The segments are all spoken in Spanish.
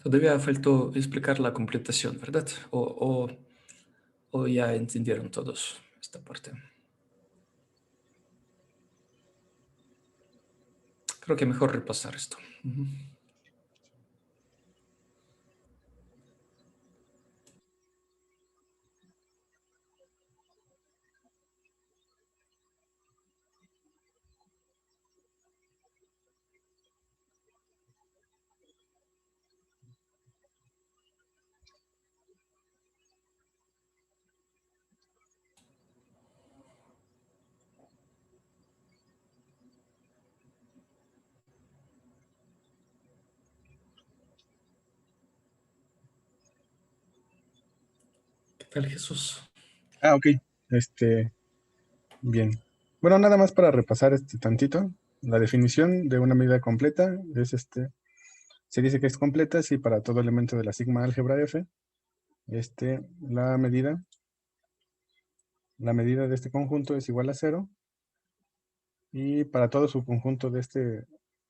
Todavía faltó explicar la completación, ¿verdad? O ya entendieron todos esta parte. Creo que mejor repasar esto. Ujú. ¿Qué tal, Jesús? Ah, ok. Este, bien. Bueno, nada más para repasar tantito. La definición de una medida completa es se dice que es completa si para todo elemento de la sigma álgebra F, la medida de este conjunto es igual a cero y para todo su conjunto de este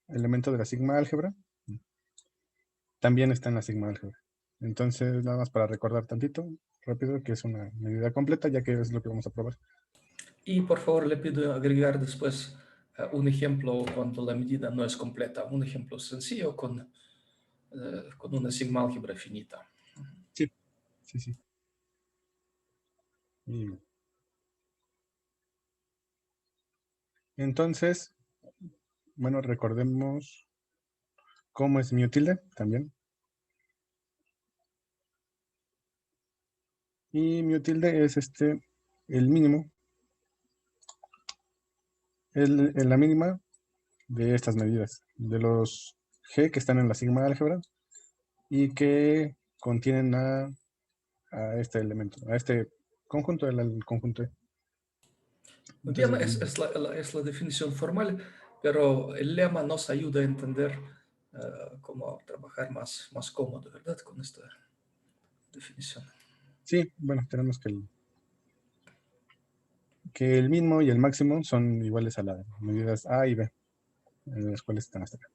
elemento de la sigma álgebra también está en la sigma álgebra. Entonces, nada más para recordar tantito, rápido, que es una medida completa, ya que es lo que vamos a probar. Y por favor le pido agregar después un ejemplo cuando la medida no es completa, un ejemplo sencillo con una sigma álgebra finita. Sí, sí, sí. Y, entonces, bueno, recordemos cómo es mu tilde también. Y mu tilde es el mínimo, la mínima de estas medidas, de los g que están en la sigma álgebra y que contienen a este elemento, a este conjunto, el conjunto E. Muy bien, Entonces, es la definición formal, pero el lema nos ayuda a entender cómo trabajar más cómodo, ¿verdad? Con esta definición. sí, bueno, tenemos que el mínimo y el máximo son iguales a las medidas A y B, en las cuales están hasta acá.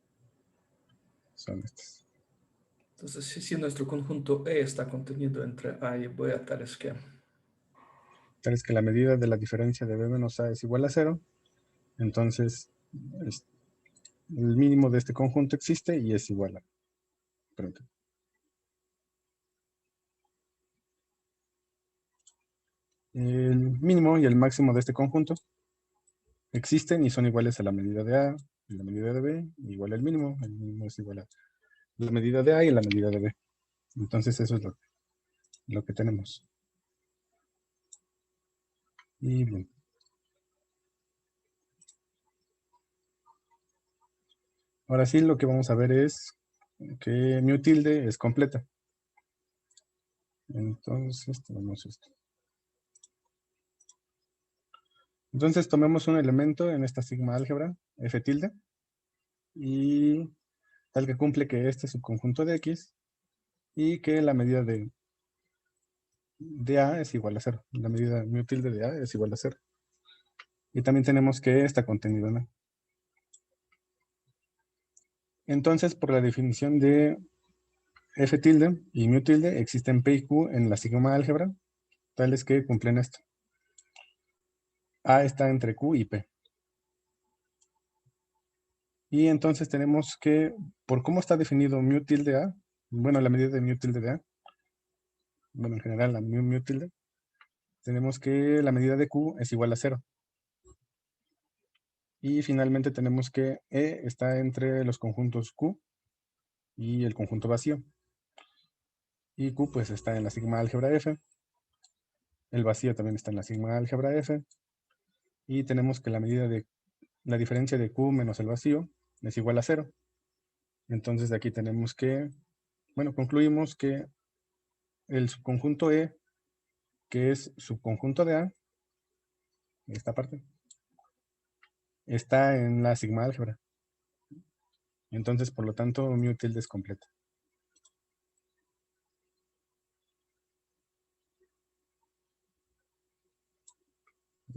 Son estas. Entonces, si nuestro conjunto E está contenido entre A y B, Tal es que la medida de la diferencia de B menos A es igual a cero, entonces el mínimo de este conjunto existe y es igual a. Perdón. El mínimo y el máximo de este conjunto existen y son iguales a la medida de A y la medida de B, igual al mínimo. El mínimo es igual a la medida de A y la medida de B. Entonces eso es lo que tenemos. Y bien. Ahora sí lo que vamos a ver es que mu tilde es completa. Entonces tenemos esto. Entonces tomemos un elemento en esta sigma álgebra, f tilde, y tal que cumple que este es un conjunto de X y que la medida de A es igual a cero. La medida mu tilde de A es igual a cero. Y también tenemos que está contenido en A. Entonces, por la definición de f tilde y mu tilde, existen P y Q en la sigma álgebra, tales que cumplen esto. A está entre Q y P. Y entonces tenemos que, por cómo está definido mu tilde A, bueno, la medida de mu tilde de A, bueno, en general la mu tilde, tenemos que la medida de Q es igual a cero. Y finalmente tenemos que E está entre los conjuntos Q y el conjunto vacío. Y Q pues está en la sigma álgebra F. El vacío también está en la sigma álgebra F. Y tenemos que la medida de la diferencia de Q menos el vacío es igual a cero. Entonces de aquí tenemos que, bueno, concluimos que el subconjunto E, que es subconjunto de A, esta parte, está en la sigma álgebra. Entonces, por lo tanto, mu tilde es completa.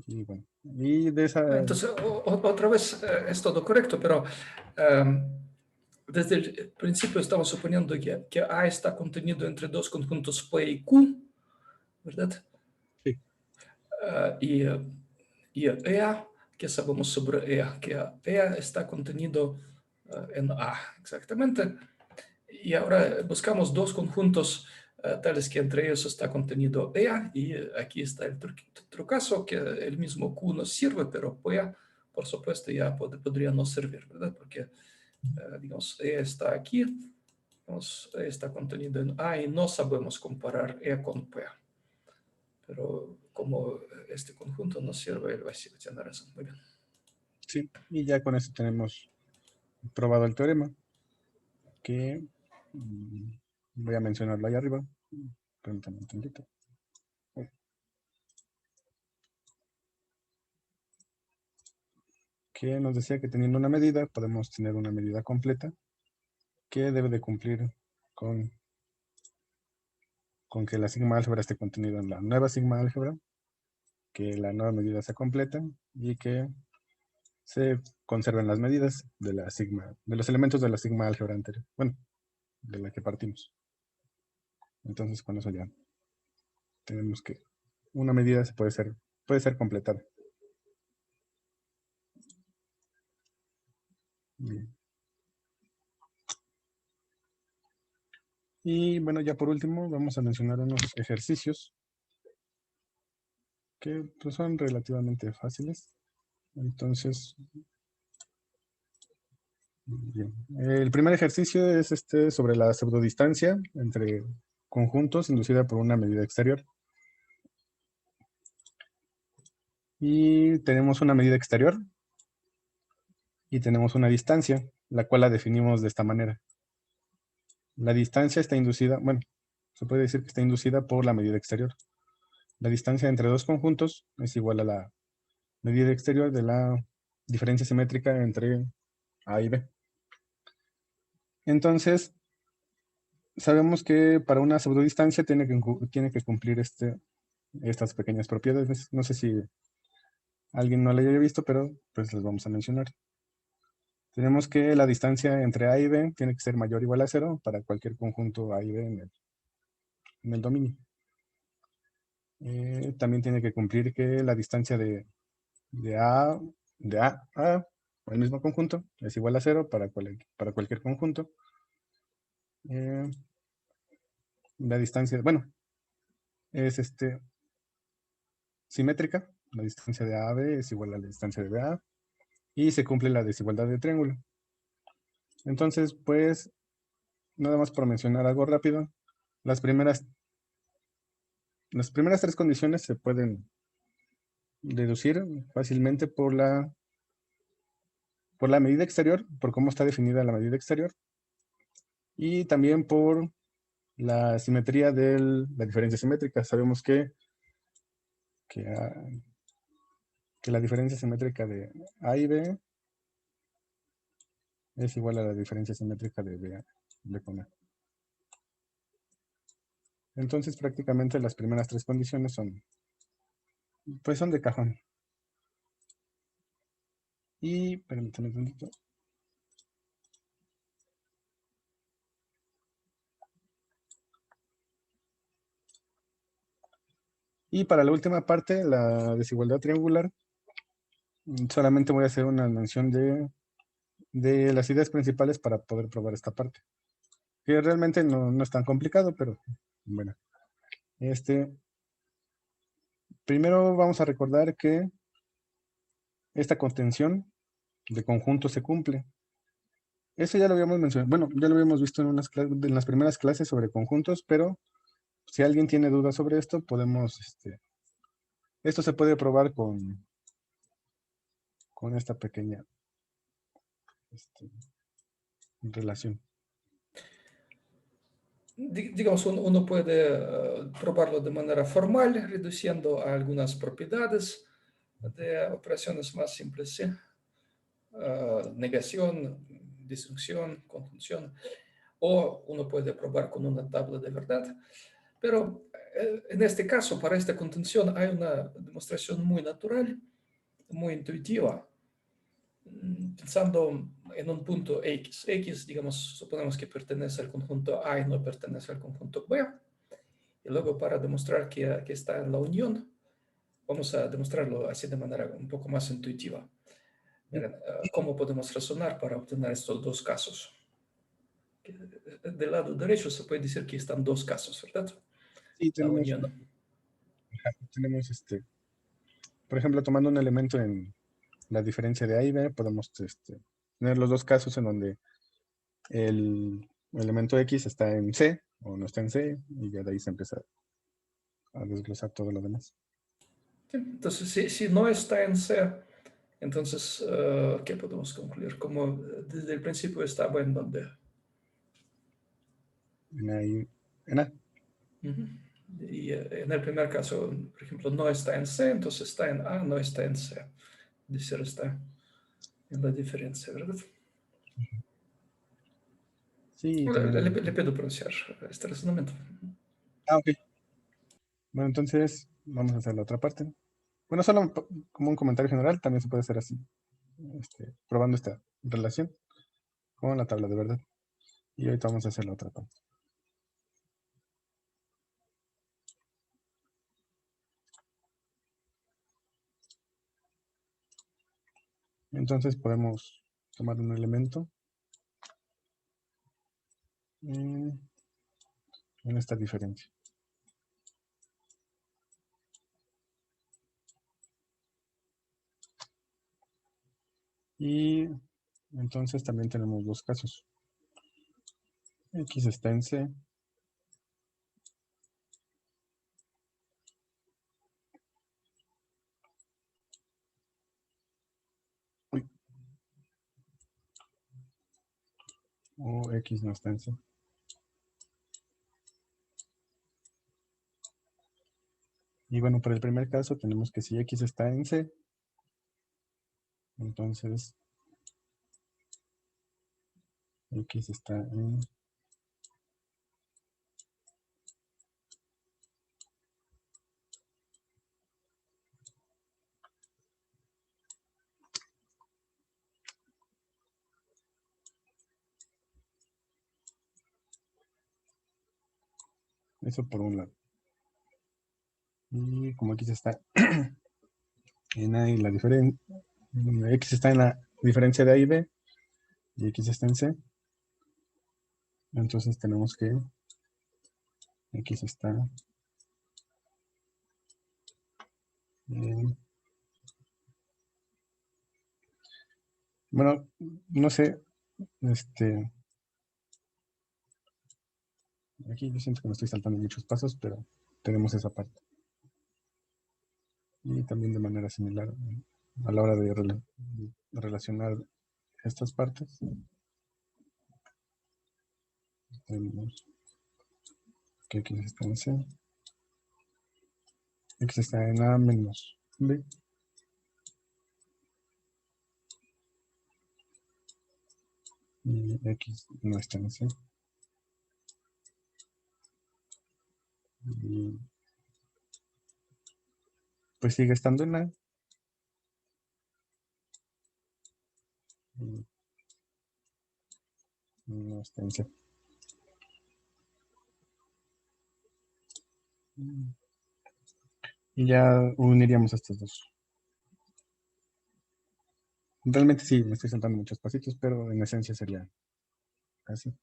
Y bueno, y de esa... Entonces, otra vez es todo correcto, pero desde el principio estamos suponiendo que A está contenido entre dos conjuntos P y Q, ¿verdad? Sí. Y EA, ¿qué sabemos sobre EA? Que EA está contenido en A, exactamente. Y ahora buscamos dos conjuntos tales que entre ellos está contenido EA, y aquí está el trucazo, que el mismo Q nos sirve, pero EA, por supuesto, ya podría no servir, ¿verdad? Porque, digamos, EA está aquí, digamos, EA está contenido en A y no sabemos comparar EA con PA. Pero como este conjunto nos sirve, el vacío tiene razón. Muy bien. Sí, y ya con eso tenemos probado el teorema, que voy a mencionarlo ahí arriba. Permítanme un tantito. Que nos decía que teniendo una medida, podemos tener una medida completa que debe de cumplir con que la sigma álgebra esté contenida en la nueva sigma álgebra, que la nueva medida sea completa y que se conserven las medidas de la sigma, de los elementos de la sigma álgebra anterior, bueno, de la que partimos. Entonces con eso ya tenemos que una medida puede ser completada. Bien. Y bueno, ya por último vamos a mencionar unos ejercicios que pues, son relativamente fáciles. Entonces, bien. El primer ejercicio es sobre la pseudodistancia entre conjuntos inducida por una medida exterior. Y tenemos una medida exterior y tenemos una distancia, la cual la definimos de esta manera. La distancia está inducida, bueno, se puede decir que está inducida por la medida exterior. La distancia entre dos conjuntos es igual a la medida exterior de la diferencia simétrica entre A y B. Entonces, sabemos que para una pseudodistancia tiene que cumplir estas pequeñas propiedades. No sé si alguien no la haya visto, pero pues las vamos a mencionar. Tenemos que la distancia entre A y B tiene que ser mayor o igual a 0 para cualquier conjunto A y B en el dominio. También tiene que cumplir que la distancia de A a el mismo conjunto es igual a 0 para cualquier conjunto. La distancia, bueno, es simétrica. La distancia de A a B es igual a la distancia de B a A. Y se cumple la desigualdad de triángulo. Entonces, pues, nada más por mencionar algo rápido, las primeras tres condiciones se pueden deducir fácilmente por la medida exterior, por cómo está definida la medida exterior, y también por la simetría de la diferencia simétrica. Sabemos que la diferencia simétrica de A y B es igual a la diferencia simétrica de B con A. Entonces, prácticamente las primeras tres condiciones son de cajón. Y, permítanme un tantito. Y para la última parte, la desigualdad triangular, solamente voy a hacer una mención de las ideas principales para poder probar esta parte. Que realmente no es tan complicado, pero bueno. Primero vamos a recordar que esta contención de conjunto se cumple. Eso ya lo habíamos mencionado, bueno, ya lo habíamos visto en las primeras clases sobre conjuntos, pero si alguien tiene dudas sobre esto, esto se puede probar con esta pequeña relación. Digamos, uno puede probarlo de manera formal, reduciendo a algunas propiedades de operaciones más simples, ¿sí? Negación, disyunción, conjunción, o uno puede probar con una tabla de verdad. Pero en este caso, para esta contención, hay una demostración muy natural, muy intuitiva. Pensando en un punto X. X, digamos, suponemos que pertenece al conjunto A y no pertenece al conjunto B. Y luego para demostrar que está en la unión, vamos a demostrarlo así de manera un poco más intuitiva. Miren, ¿cómo podemos razonar para obtener estos dos casos? Del lado derecho se puede decir que están dos casos, ¿verdad? Sí, La tenemos, unión. por ejemplo, tomando un elemento en la diferencia de A y B, podemos tener los dos casos en donde el elemento X está en C o no está en C, y ya de ahí se empieza a desglosar todo lo demás. Entonces, si no está en C, entonces, ¿qué podemos concluir? Como desde el principio estaba en donde. En A. Ujú. Y en el primer caso, por ejemplo, no está en C, entonces está en A, no está en C. Es decir, está en la diferencia, ¿verdad? Sí, Le, tenemos. le pido pronunciar este razonamiento. Ah, ok. Bueno, entonces vamos a hacer la otra parte. Bueno, solo como un comentario general, también se puede hacer así, probando esta relación con la tabla de verdad. Y ahorita vamos a hacer la otra parte. Entonces podemos tomar un elemento en esta diferencia. Y entonces también tenemos dos casos. X está en C. Uy, o X no está en C. Y bueno, para el primer caso tenemos que si X está en C, entonces X está en... Eso por un lado. Y como X está en A y la diferencia, X está en la diferencia de A y B, y X está en C, entonces tenemos que X está en... Bueno, no sé, aquí yo siento que me estoy saltando muchos pasos, pero tenemos esa parte. Y también de manera similar a la hora de relacionar estas partes. Tenemos que X está en C, X está en A menos B, y X no está en C. Y pues sigue estando en A. Y no está en C. Y ya uniríamos estos dos. Realmente sí, me estoy saltando muchos pasitos, pero en esencia sería así.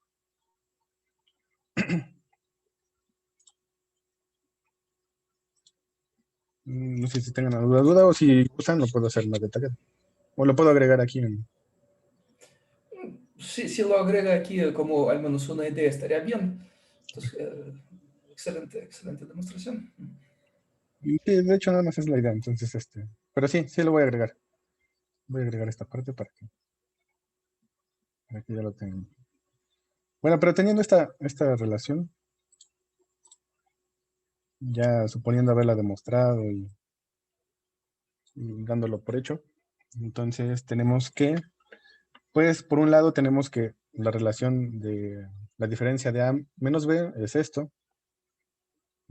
No sé si tengan alguna duda o si gustan lo puedo hacer más detallado. O lo puedo agregar aquí en... Si lo agrega aquí como al menos una idea, estaría bien. Entonces, excelente, excelente demostración. Sí, de hecho nada más es la idea, entonces pero sí, sí lo voy a agregar. Voy a agregar esta parte para que ya lo tengan. Bueno, pero teniendo esta relación, ya suponiendo haberla demostrado y dándolo por hecho, entonces tenemos que, pues por un lado tenemos que la relación de la diferencia de A menos B es esto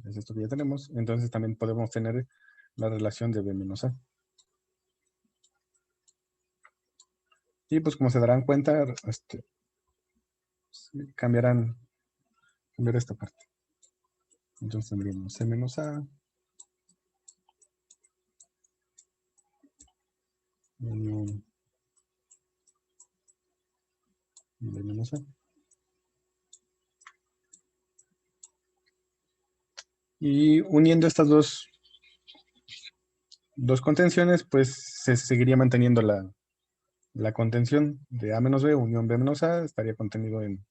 que ya tenemos, entonces también podemos tener la relación de B menos A. Y pues como se darán cuenta, cambiará esta parte. Entonces tendríamos C menos A, unión B menos A. Y uniendo estas dos contenciones, pues se seguiría manteniendo la contención de A menos B, unión B menos A, estaría contenido en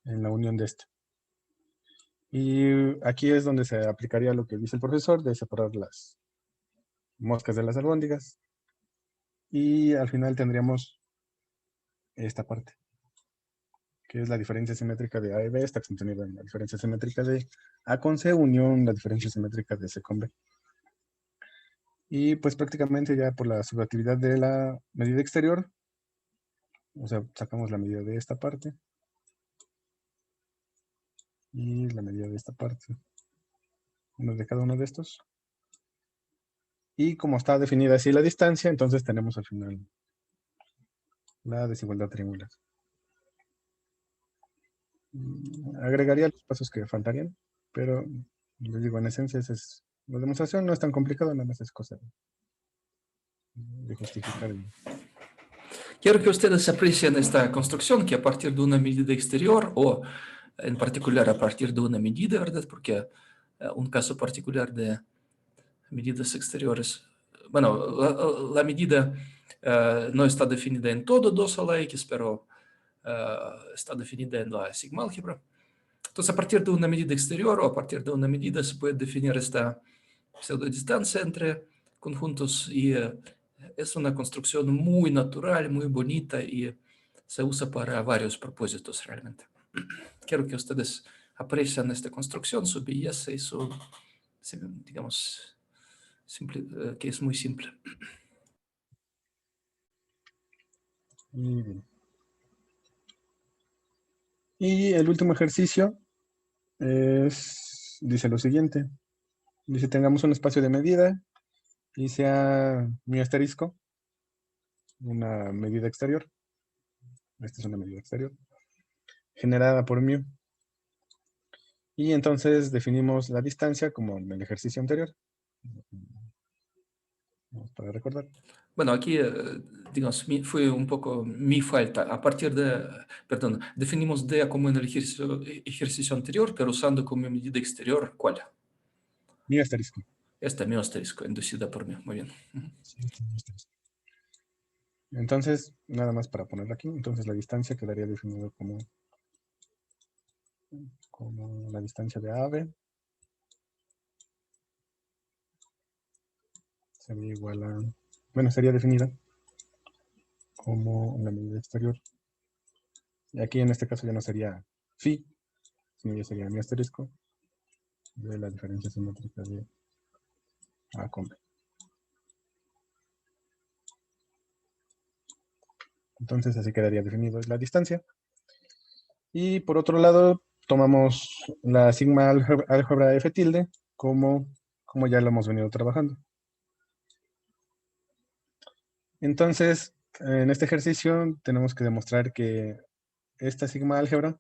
la unión de esta. Y aquí es donde se aplicaría lo que dice el profesor de separar las moscas de las albóndigas. Y al final tendríamos esta parte, que es la diferencia simétrica de A y B, está contenida en la diferencia simétrica de A con C, unión la diferencia simétrica de C con B. Y pues prácticamente ya por la subjetividad de la medida exterior, o sea, sacamos la medida de esta parte y la medida de esta parte, uno de cada uno de estos. Y como está definida así la distancia, entonces tenemos al final la desigualdad triangular. Agregaría los pasos que faltarían, pero les digo, en esencia la demostración no es tan complicada, nada más es cosa de justificar. Quiero que ustedes aprecien esta construcción que a partir de una medida exterior o en particular a partir de una medida, ¿verdad? Porque un caso particular de medidas exteriores, bueno, la medida no está definida en todo 2 a la X, pero está definida en la sigma álgebra. Entonces, a partir de una medida exterior o a partir de una medida se puede definir esta pseudodistancia entre conjuntos y es una construcción muy natural, muy bonita y se usa para varios propósitos realmente. Quiero que ustedes aprecien esta construcción, su belleza y su, digamos, que es muy simple. Y, bien. Y el último ejercicio dice lo siguiente. Dice, tengamos un espacio de medida y sea mi asterisco, una medida exterior. Esta es una medida exterior, generada por mu. Y entonces definimos la distancia como en el ejercicio anterior. Vamos para recordar. Bueno, aquí, digamos, fue un poco mi falta. A partir de, perdón, definimos D como en el ejercicio anterior, pero usando como medida exterior, ¿cuál? Mi asterisco. Esta mi asterisco, inducida por mí. Muy bien. Sí, este es mi asterisco. Entonces, nada más para ponerlo aquí. Entonces la distancia quedaría definida como la distancia de AB. Sería igual a, bueno, sería definida como la medida exterior. Y aquí en este caso ya no sería phi, sino ya sería mi asterisco de la diferencia simétrica de A con B. Entonces así quedaría definido la distancia. Y por otro lado, tomamos la sigma álgebra F tilde como ya lo hemos venido trabajando. Entonces, en este ejercicio tenemos que demostrar que esta sigma álgebra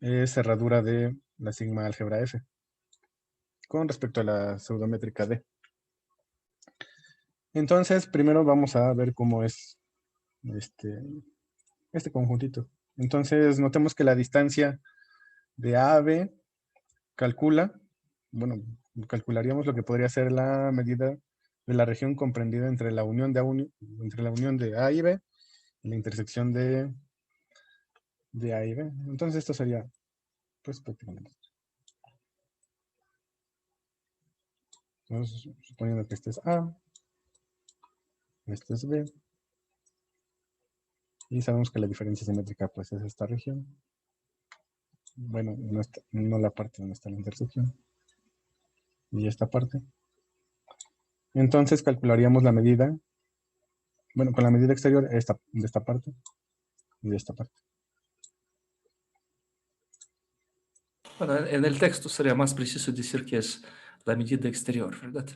es cerradura de la sigma álgebra F con respecto a la pseudométrica D. Entonces, primero vamos a ver cómo es este conjuntito. Entonces, notemos que la distancia de A a B calcularíamos lo que podría ser la medida de la región comprendida entre la unión de A y B y la intersección de A y B. Entonces, esto sería, pues, prácticamente. Entonces, suponiendo que este es A, este es B, y sabemos que la diferencia simétrica, pues, es esta región. Bueno, no la parte donde está la intersección. Y esta parte. Entonces calcularíamos la medida, bueno, con la medida exterior de esta parte y de esta parte. Bueno, en el texto sería más preciso decir que es la medida exterior, ¿verdad?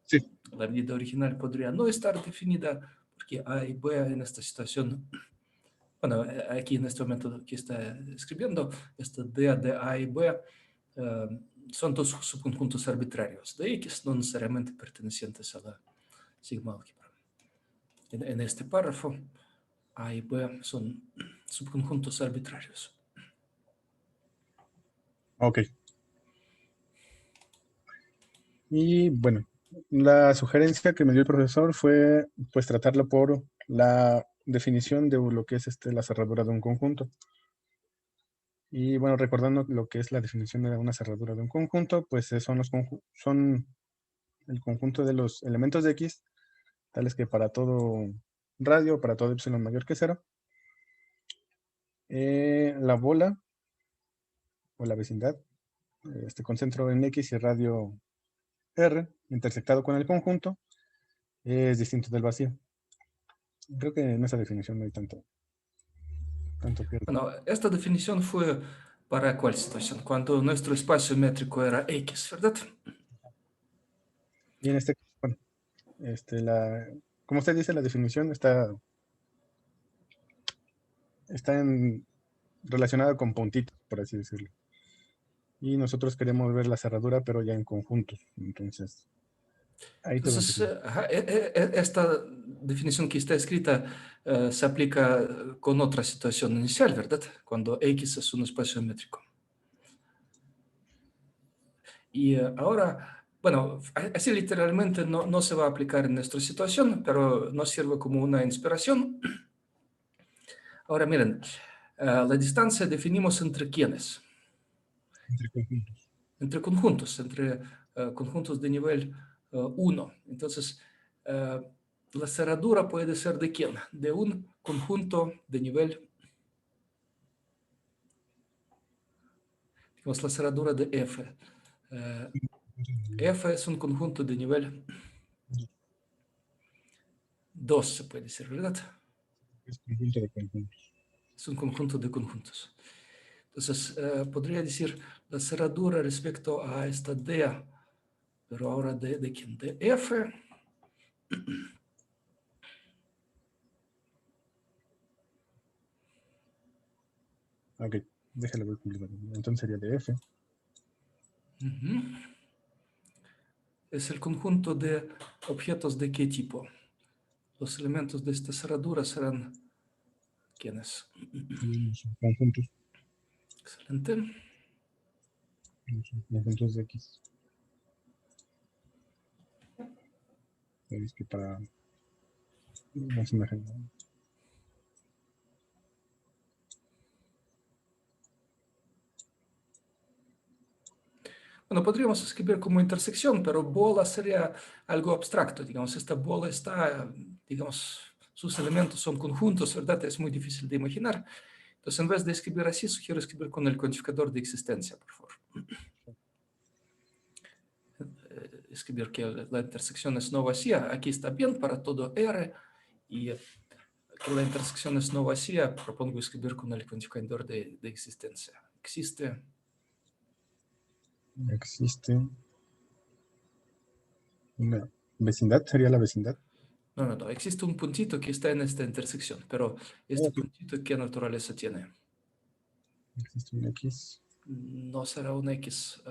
Sí. La medida original podría no estar definida, por porque A y B en esta situación, bueno, aquí en este momento que está escribiendo, esta D de A y B son dos subconjuntos arbitrarios de X, no necesariamente pertenecientes a la sigma álgebra. En este párrafo, A y B son subconjuntos arbitrarios. Ok. Y bueno, la sugerencia que me dio el profesor fue pues tratarlo por la definición de lo que es la cerradura de un conjunto. Y bueno, recordando lo que es la definición de una cerradura de un conjunto, pues son el conjunto de los elementos de X, tales que para todo radio, para todo epsilon mayor que cero, la bola o la vecindad, con centro en X y radio R, intersectado con el conjunto, es distinto del vacío. Creo que en esa definición no hay tanto pierde. Bueno, esta definición fue para cuál situación, cuando nuestro espacio métrico era X, ¿verdad? Y en bueno, como usted dice, la definición está relacionada con puntitos, por así decirlo. Y nosotros queremos ver la cerradura, pero ya en conjuntos. Entonces, ahí te va un Entonces, poquito. esta definición que está escrita se aplica con otra situación inicial, ¿verdad? Cuando X es un espacio métrico. Y ahora, bueno, así literalmente no se va a aplicar en nuestra situación, pero nos sirve como una inspiración. Ahora miren, la distancia definimos entre quiénes, Entre conjuntos. entre conjuntos de nivel 1. Entonces, la cerradura puede ser de quién? De un conjunto de nivel, digamos, la cerradura de F. F es un conjunto de nivel 2, se puede decir, ¿verdad? Es conjunto de conjuntos. Es un conjunto de conjuntos. Entonces, podría decir la cerradura respecto a esta D, pero ahora de quién? De F. Ok, déjalo ver completamente. Entonces sería de F. Es el conjunto de objetos de qué tipo. Los elementos de esta cerradura serán ¿quiénes? Son conjuntos. Excelente. Son conjuntos de X. Es que para más imagen. Bueno, podríamos escribir como intersección, pero bola sería algo abstracto. Digamos, esta bola está, digamos, sus elementos son conjuntos, ¿verdad? Es muy difícil de imaginar. Entonces, en vez de escribir así, sugiero escribir con el cuantificador de existencia, por favor. Escribir que la intersección es no vacía. Aquí está bien para todo R. Y que la intersección es no vacía, propongo escribir con el cuantificador de existencia. Existe. Existe una vecindad, sería la vecindad. No. Existe un puntito que está en esta intersección, pero este Ok, puntito, ¿qué naturaleza tiene? existe un X. No será un X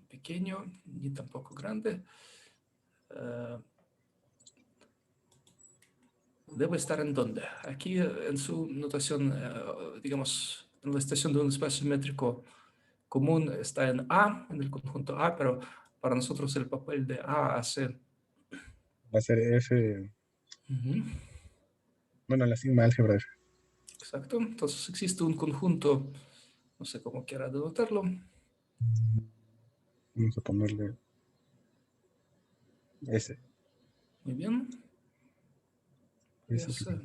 pequeño, ni tampoco grande. Debe estar en dónde. Aquí en su notación, digamos, en la estación de un espacio métrico común está en A, en el conjunto A, pero para nosotros el papel de A hace... Va a ser F. Ujú, Bueno, la sigma álgebra F. exacto. Entonces existe un conjunto, no sé cómo quiera denotarlo. Vamos a ponerle S. Muy bien. S Es, que-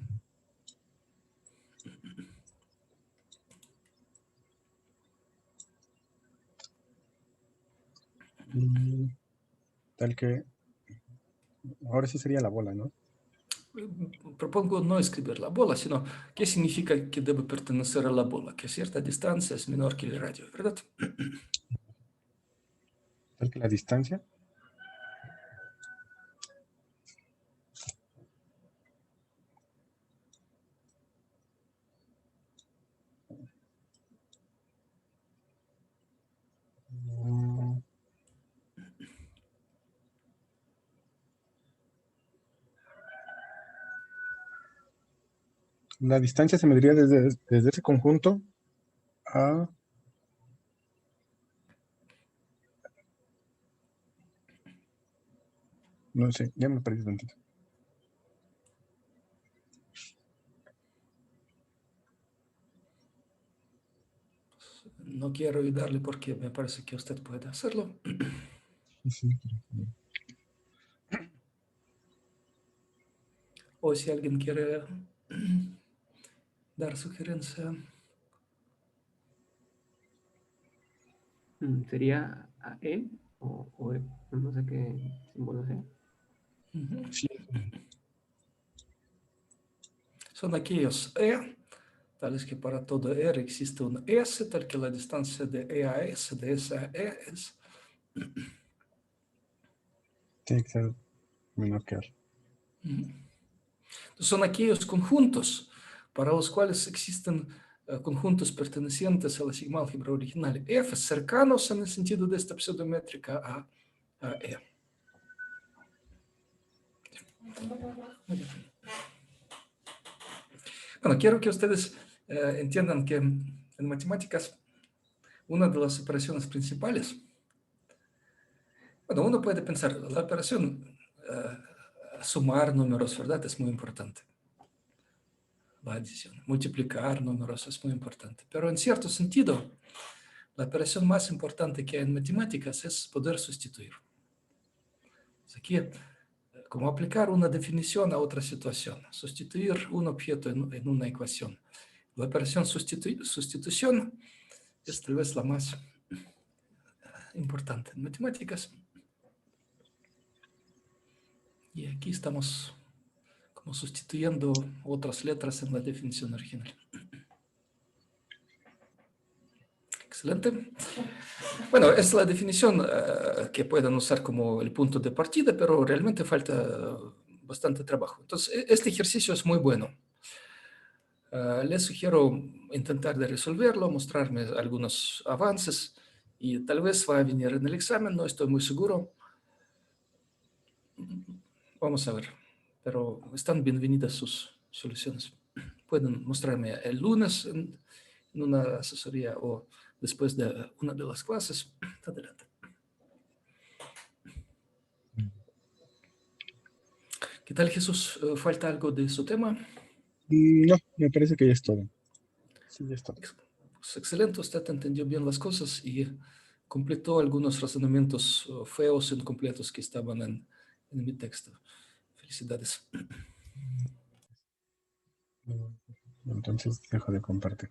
y tal que. Ahora sí sería la bola, ¿no? propongo no escribir la bola, sino qué significa que debe pertenecer a la bola, que cierta distancia es menor que el radio, ¿verdad? Tal que la distancia. La distancia se mediría desde ese conjunto a... No sé, ya me perdí tantito. No quiero ayudarle porque me parece que usted puede hacerlo. Sí, O si alguien quiere dar sugerencia. ¿Sería E o E? No sé qué símbolo sea. sí. Son aquellos E, tales que para todo R existe un S, tal que la distancia de E a S, de S a E es... Tiene que ser menor que R. Son aquellos conjuntos para los cuales existen conjuntos pertenecientes a la sigma álgebra original F, cercanos en el sentido de esta pseudométrica a E. Muy bien. Bueno, quiero que ustedes entiendan que en matemáticas una de las operaciones principales, bueno, uno puede pensar, la operación sumar números, ¿verdad? Es muy importante. La adición, multiplicar números es muy importante. Pero en cierto sentido, la operación más importante que hay en matemáticas es poder sustituir. Aquí, como aplicar una definición a otra situación, sustituir un objeto en una ecuación. La operación sustitución es tal vez la más importante en matemáticas. Y aquí estamos como sustituyendo otras letras en la definición original. Excelente. Bueno, es la definición que pueden usar como el punto de partida, pero realmente falta bastante trabajo. Entonces, este ejercicio es muy bueno. Les sugiero intentar de resolverlo, mostrarme algunos avances y tal vez va a venir en el examen, no estoy muy seguro. Vamos a ver, pero están bienvenidas sus soluciones. Pueden mostrarme el lunes en una asesoría o después de una de las clases. Adelante. ¿Qué tal, Jesús? ¿Falta algo de su tema? No, me parece que ya es todo. Sí, ya está. Pues excelente, usted entendió bien las cosas y completó algunos razonamientos feos, incompletos que estaban en mi texto. Felicidades. Entonces dejo de compartir.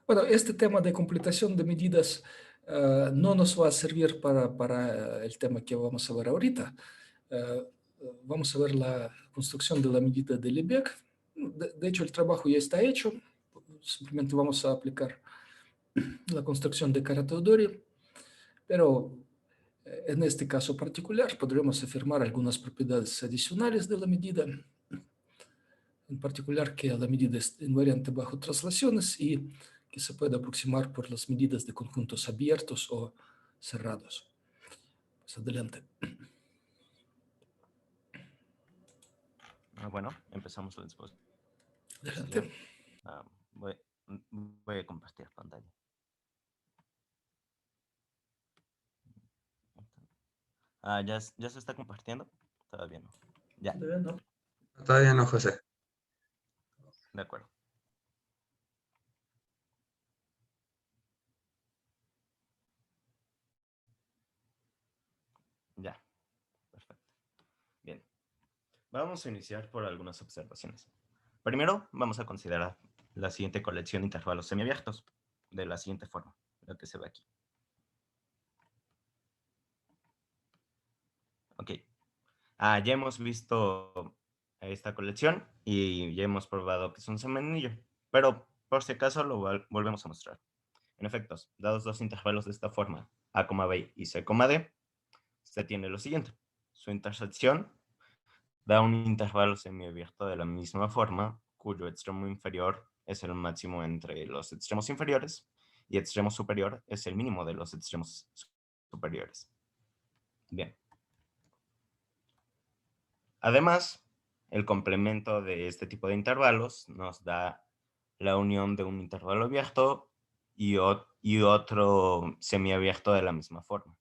Bueno, este tema de completación de medidas no nos va a servir para el tema que vamos a ver ahorita. Vamos a ver la construcción de la medida de Lebesgue. De hecho, el trabajo ya está hecho. Simplemente vamos a aplicar la construcción de Kara-Teodori, pero en este caso particular podremos afirmar algunas propiedades adicionales de la medida, en particular que la medida es invariante bajo traslaciones y que se puede aproximar por las medidas de conjuntos abiertos o cerrados. Pues adelante. Bueno, empezamos la exposición. Adelante. Voy, voy a compartir pantalla. ¿Ya se está compartiendo? Todavía no. Ya. Todavía no, José. De acuerdo. Ya. Perfecto. Bien. Vamos a iniciar por algunas observaciones. Primero, vamos a considerar la siguiente colección de intervalos semiabiertos, de la siguiente forma, lo que se ve aquí. Ok. Ya hemos visto esta colección y ya hemos probado que es un semanillo, pero por si acaso lo volvemos a mostrar. En efecto, dados dos intervalos de esta forma, a, b y c, d, se tiene lo siguiente. Su intersección da un intervalo semiabierto de la misma forma, cuyo extremo inferior es el máximo entre los extremos inferiores y extremo superior es el mínimo de los extremos superiores. Bien. Además, el complemento de este tipo de intervalos nos da la unión de un intervalo abierto y otro semiabierto de la misma forma.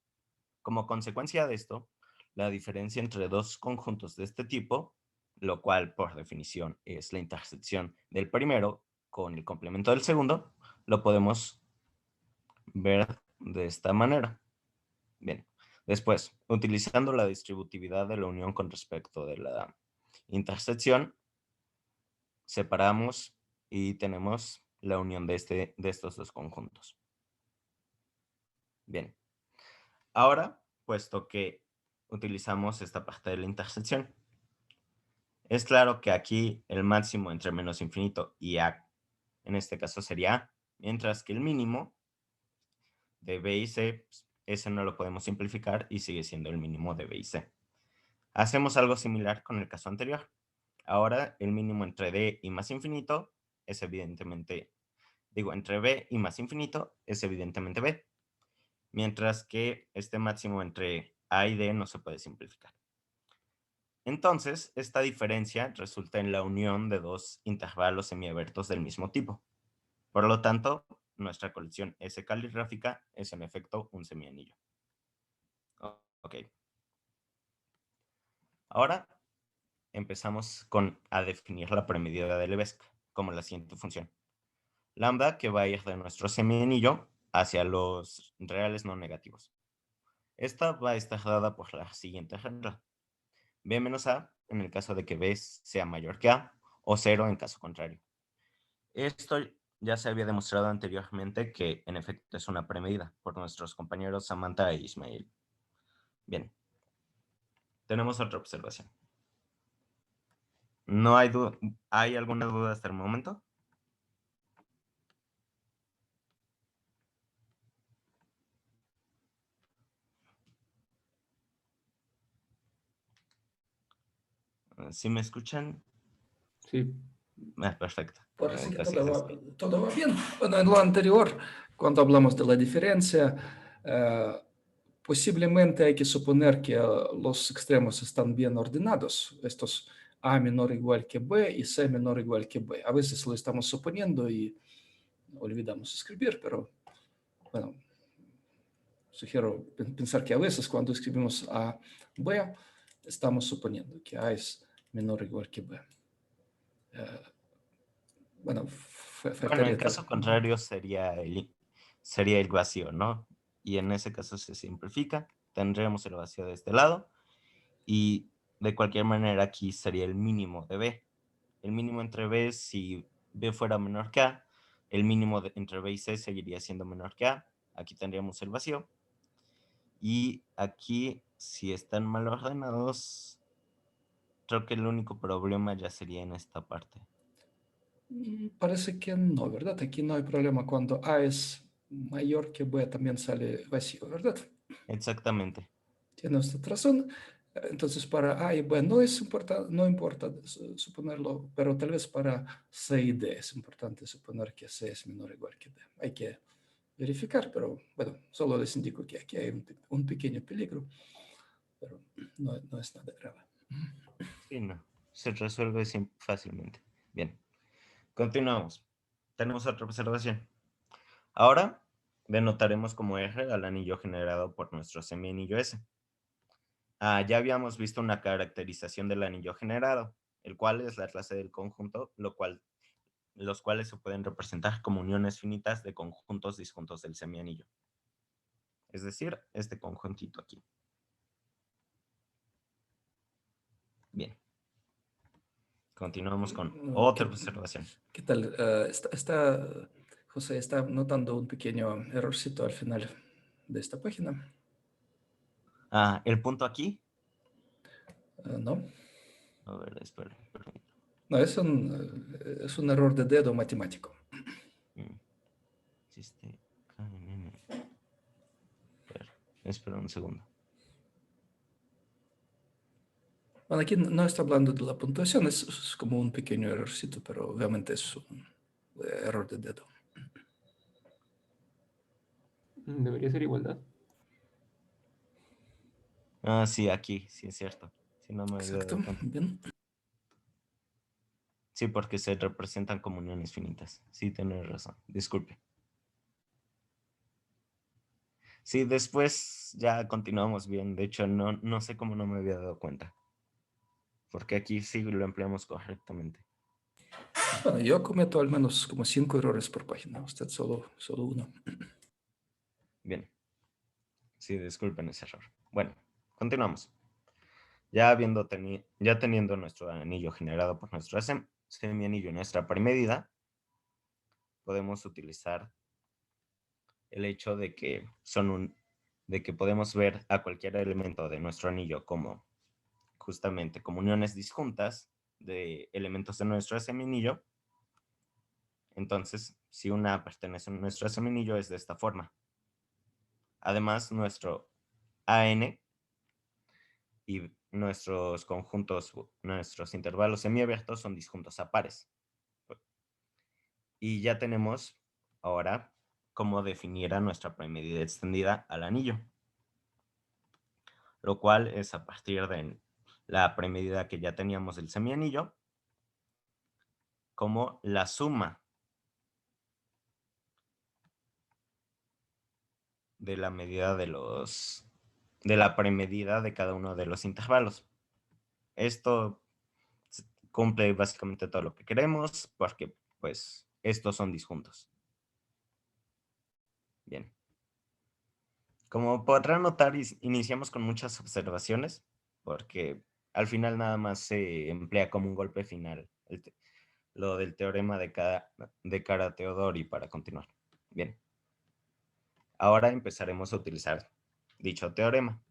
Como consecuencia de esto, la diferencia entre dos conjuntos de este tipo, lo cual por definición es la intersección del primero con el complemento del segundo, lo podemos ver de esta manera. Bien, después, utilizando la distributividad de la unión con respecto de la intersección, separamos y tenemos la unión de estos dos conjuntos. Bien, ahora, puesto que utilizamos esta parte de la intersección, es claro que aquí el máximo entre menos infinito y A, en este caso sería A, mientras que el mínimo de B y C, ese no lo podemos simplificar y sigue siendo el mínimo de B y C. Hacemos algo similar con el caso anterior. Ahora el mínimo entre D y más infinito es evidentemente, entre B y más infinito es evidentemente B, mientras que este máximo entre A y D no se puede simplificar. Entonces, esta diferencia resulta en la unión de dos intervalos semiabiertos del mismo tipo. Por lo tanto, nuestra colección S caligráfica es en efecto un semianillo. Ok. Ahora empezamos a definir la premedida de Lebesgue como la siguiente función. Lambda que va a ir de nuestro semianillo hacia los reales no negativos. Esta va a estar dada por la siguiente regla. B menos A en el caso de que B sea mayor que A o 0 en caso contrario. Esto ya se había demostrado anteriormente que en efecto es una premedida por nuestros compañeros Samantha e Ismael. Bien, tenemos otra observación. ¿No hay duda? ¿Hay alguna duda hasta el momento? ¿Sí me escuchan? Sí. Perfecto. Parece que Gracias. todo va bien. Bueno, en lo anterior, cuando hablamos de la diferencia, posiblemente hay que suponer que los extremos están bien ordenados. Estos A menor igual que B y C menor igual que B. A veces lo estamos suponiendo y olvidamos escribir, pero bueno, sugiero pensar que a veces cuando escribimos A, B, estamos suponiendo que A es menor o igual que B. Bueno, Bueno, faltaría en caso contrario sería el vacío, ¿no? Y en ese caso se simplifica. Tendremos el vacío de este lado. Y de cualquier manera aquí sería el mínimo de B. El mínimo entre B, si B fuera menor que A, el mínimo entre B y C seguiría siendo menor que A. Aquí tendríamos el vacío. Y aquí, si están mal ordenados, creo que el único problema ya sería en esta parte. Parece que no, ¿verdad? Aquí no hay problema. Cuando A es mayor que B también sale vacío, ¿verdad? Exactamente. Tiene usted razón. Entonces, para A y B no importa suponerlo, pero tal vez para C y D es importante suponer que C es menor o igual que D. Hay que verificar, pero bueno, solo les indico que aquí hay un pequeño peligro, pero no es nada grave. Sí, no. Se resuelve fácilmente. Bien. Continuamos. Tenemos otra observación. Ahora denotaremos como R al anillo generado por nuestro semianillo S. Ya habíamos visto una caracterización del anillo generado, el cual es la clase del conjunto, los cuales se pueden representar como uniones finitas de conjuntos disjuntos del semianillo. Es decir, este conjuntito aquí. Bien. Continuamos con otra observación. ¿Qué tal? José está notando un pequeño errorcito al final de esta página. El punto aquí. ¿No? A ver, espera. No, es un error de dedo matemático. Espera un segundo. Bueno, aquí no está hablando de la puntuación, es como un pequeño errorcito, pero obviamente es un error de dedo. Debería ser igualdad. Ah, sí, aquí, sí es cierto. Sí, no me había Exacto. dado cuenta. Bien. Sí, porque se representan como uniones finitas. Sí, tienes razón. Disculpe. Sí, después ya continuamos bien. De hecho, no sé cómo no me había dado cuenta. Porque aquí sí lo empleamos correctamente. Bueno, yo cometo al menos como 5 errores por página. Usted solo uno. Bien. Sí, disculpen ese error. Bueno, continuamos. Ya teniendo nuestro anillo generado por nuestro semianillo, nuestra premedida, podemos utilizar el hecho de que de que podemos ver a cualquier elemento de nuestro anillo como justamente como uniones disjuntas de elementos de nuestro semianillo. Entonces, si una pertenece a nuestro semianillo es de esta forma. Además, nuestro AN y nuestros conjuntos, nuestros intervalos semiabiertos son disjuntos a pares. Y ya tenemos ahora cómo definir a nuestra premedida extendida al anillo, lo cual es a partir de la premedida que ya teníamos del semianillo, como la suma de la medida de la premedida de cada uno de los intervalos. Esto cumple básicamente todo lo que queremos porque pues estos son disjuntos. Bien. Como podrán notar, iniciamos con muchas observaciones porque al final nada más se emplea como un golpe final lo del teorema de Kara-Teodori para continuar. Bien. Ahora empezaremos a utilizar dicho teorema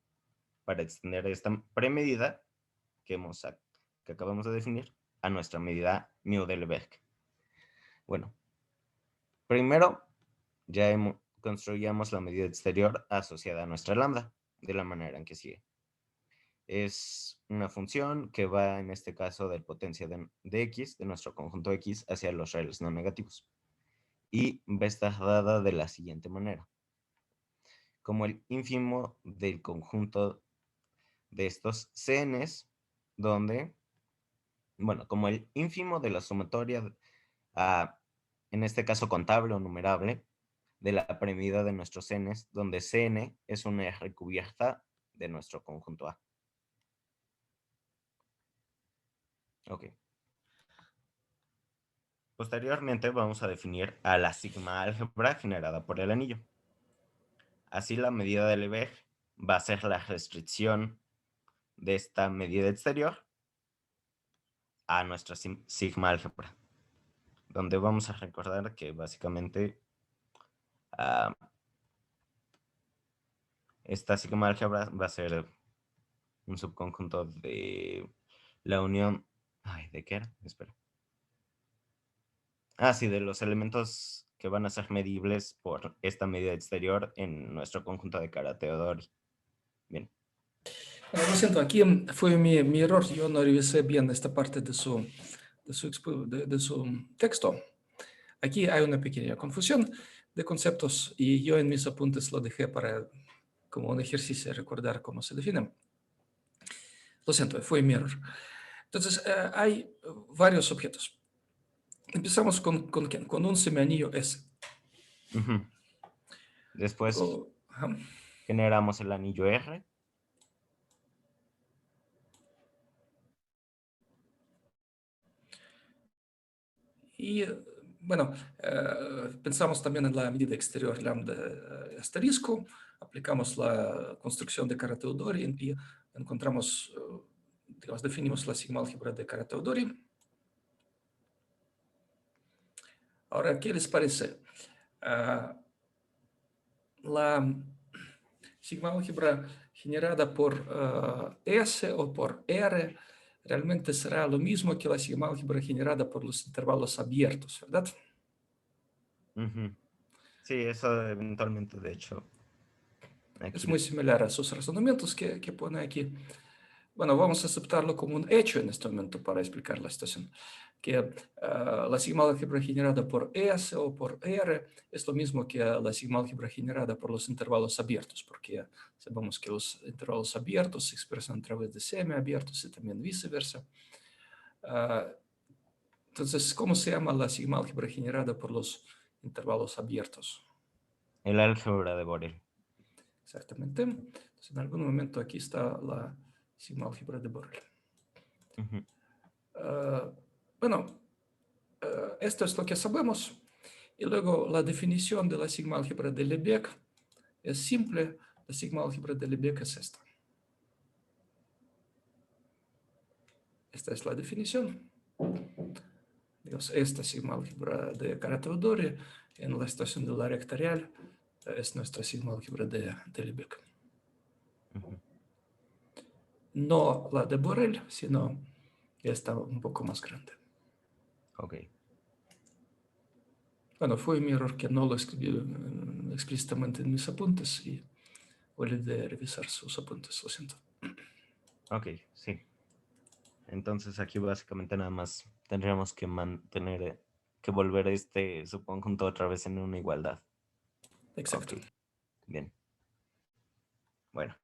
para extender esta premedida que acabamos de definir a nuestra medida mu del Lebesgue. Bueno, primero ya construíamos la medida exterior asociada a nuestra lambda de la manera en que sigue. Es una función que va en este caso del potencia de x, de nuestro conjunto x, hacia los raíles no negativos. Y va a estar dada de la siguiente manera. Como el ínfimo del conjunto de estos cn's, donde, bueno, como el ínfimo de la sumatoria, en este caso contable o numerable, de la premedida de nuestros cn's, donde cn es una R cubierta de nuestro conjunto A. Ok. Posteriormente vamos a definir a la sigma álgebra generada por el anillo. Así la medida del Lebesgue va a ser la restricción de esta medida exterior a nuestra sigma álgebra, donde vamos a recordar que básicamente esta sigma álgebra va a ser un subconjunto de la unión... ¿de qué era? Espera. Sí, de los elementos que van a ser medibles por esta medida exterior en nuestro conjunto de Kara-Teodori. Bien. Bueno, lo siento, aquí fue mi error. Yo no revisé bien esta parte de su texto. Aquí hay una pequeña confusión de conceptos y yo en mis apuntes lo dejé para como un ejercicio de recordar cómo se definen. Lo siento, fue mi error. Entonces, hay varios objetos. Empezamos ¿con quién? Con un semianillo S. Después Luego, generamos el anillo R. y bueno, pensamos también en la medida exterior lambda asterisco, aplicamos la construcción de Kara-Teodori y encontramos, digamos, definimos la sigma álgebra de Kara-Teodori. Ahora, ¿qué les parece? La sigma álgebra generada por S o por R realmente será lo mismo que la sigma álgebra generada por los intervalos abiertos, ¿verdad? Sí, eso eventualmente, de hecho. Es Aquí. muy similar a sus razonamientos que pone aquí. Bueno, vamos a aceptarlo como un hecho en este momento para explicar la situación. que la sigma álgebra generada por S o por R es lo mismo que la sigma álgebra generada por los intervalos abiertos, porque sabemos que los intervalos abiertos se expresan a través de semiabiertos y también viceversa. Entonces, ¿cómo se llama la sigma álgebra generada por los intervalos abiertos? El álgebra de Borel. Exactamente. Entonces, en algún momento aquí está la sigma álgebra de Borel. Ujú. Bueno, esto es lo que sabemos. Y luego la definición de la sigma álgebra de Lebesgue es simple. La sigma álgebra de Lebesgue es esta. Esta es la definición. Digamos, esta sigma álgebra de Caratteau-Dori en la estación de la recta real es nuestra sigma álgebra de Lebesgue. Ujú. No la de Borel, sino esta un poco más grande. Ok. Bueno, fue mi error que no lo escribí explícitamente en mis apuntes y olvidé revisar sus apuntes, lo siento. Ok, sí. Entonces aquí básicamente nada más tendríamos que mantener, que volver este subconjunto otra vez en una igualdad. Exacto. Ok, bien. Bueno.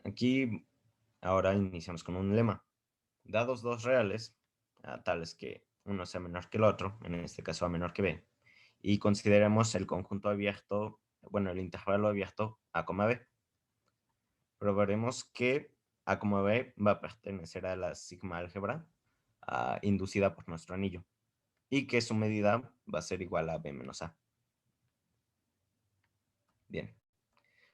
Aquí ahora iniciamos con un lema. Dados dos reales, tales que uno sea menor que el otro, en este caso A menor que B, y consideremos el conjunto abierto, bueno, el intervalo abierto A, B. Probaremos que A, B va a pertenecer a la sigma álgebra inducida por nuestro anillo y que su medida va a ser igual a B menos A. Bien.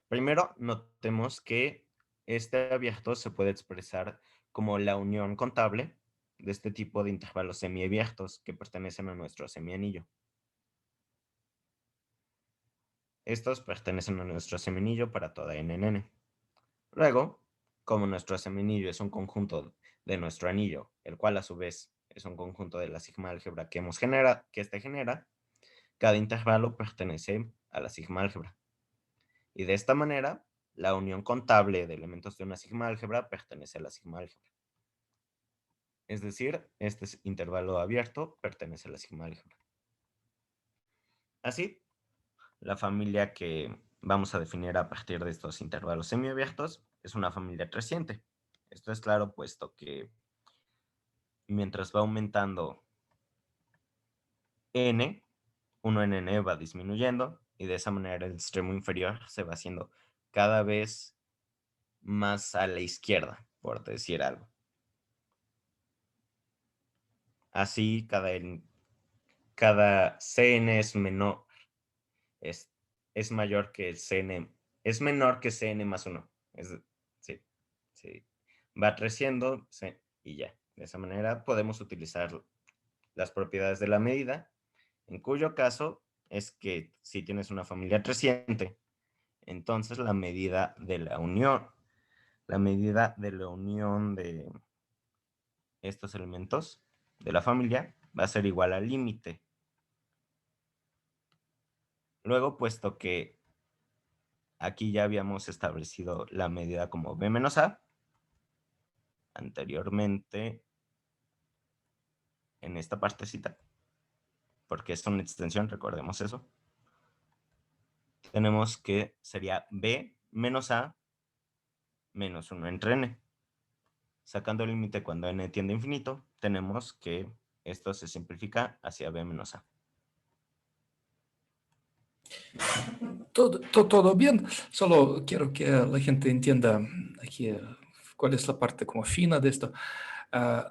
Primero, notemos que este abierto se puede expresar como la unión contable de este tipo de intervalos semiabiertos que pertenecen a nuestro semianillo. Estos pertenecen a nuestro semianillo para toda n en n. Luego, como nuestro semianillo es un conjunto de nuestro anillo, el cual a su vez es un conjunto de la sigma álgebra que este genera, cada intervalo pertenece a la sigma álgebra. Y de esta manera, la unión contable de elementos de una sigma álgebra pertenece a la sigma álgebra. Es decir, este intervalo abierto pertenece a la sigma álgebra. Así, la familia que vamos a definir a partir de estos intervalos semiabiertos es una familia creciente. Esto es claro puesto que mientras va aumentando n, 1 en n va disminuyendo y de esa manera el extremo inferior se va haciendo cada vez más a la izquierda, por decir algo. Así, cada Cn es menor, es mayor que Cn, es menor que Cn más 1. Sí. Va creciendo y ya. De esa manera podemos utilizar las propiedades de la medida, en cuyo caso es que si tienes una familia creciente, entonces la medida de la unión de estos elementos de la familia va a ser igual al límite. Luego, puesto que aquí ya habíamos establecido la medida como B menos A, anteriormente en esta partecita, porque es una extensión, recordemos eso, tenemos que sería B menos A menos 1 entre n. Sacando el límite cuando n tiende a infinito, tenemos que esto se simplifica hacia B menos A. Todo bien, solo quiero que la gente entienda aquí cuál es la parte como fina de esto.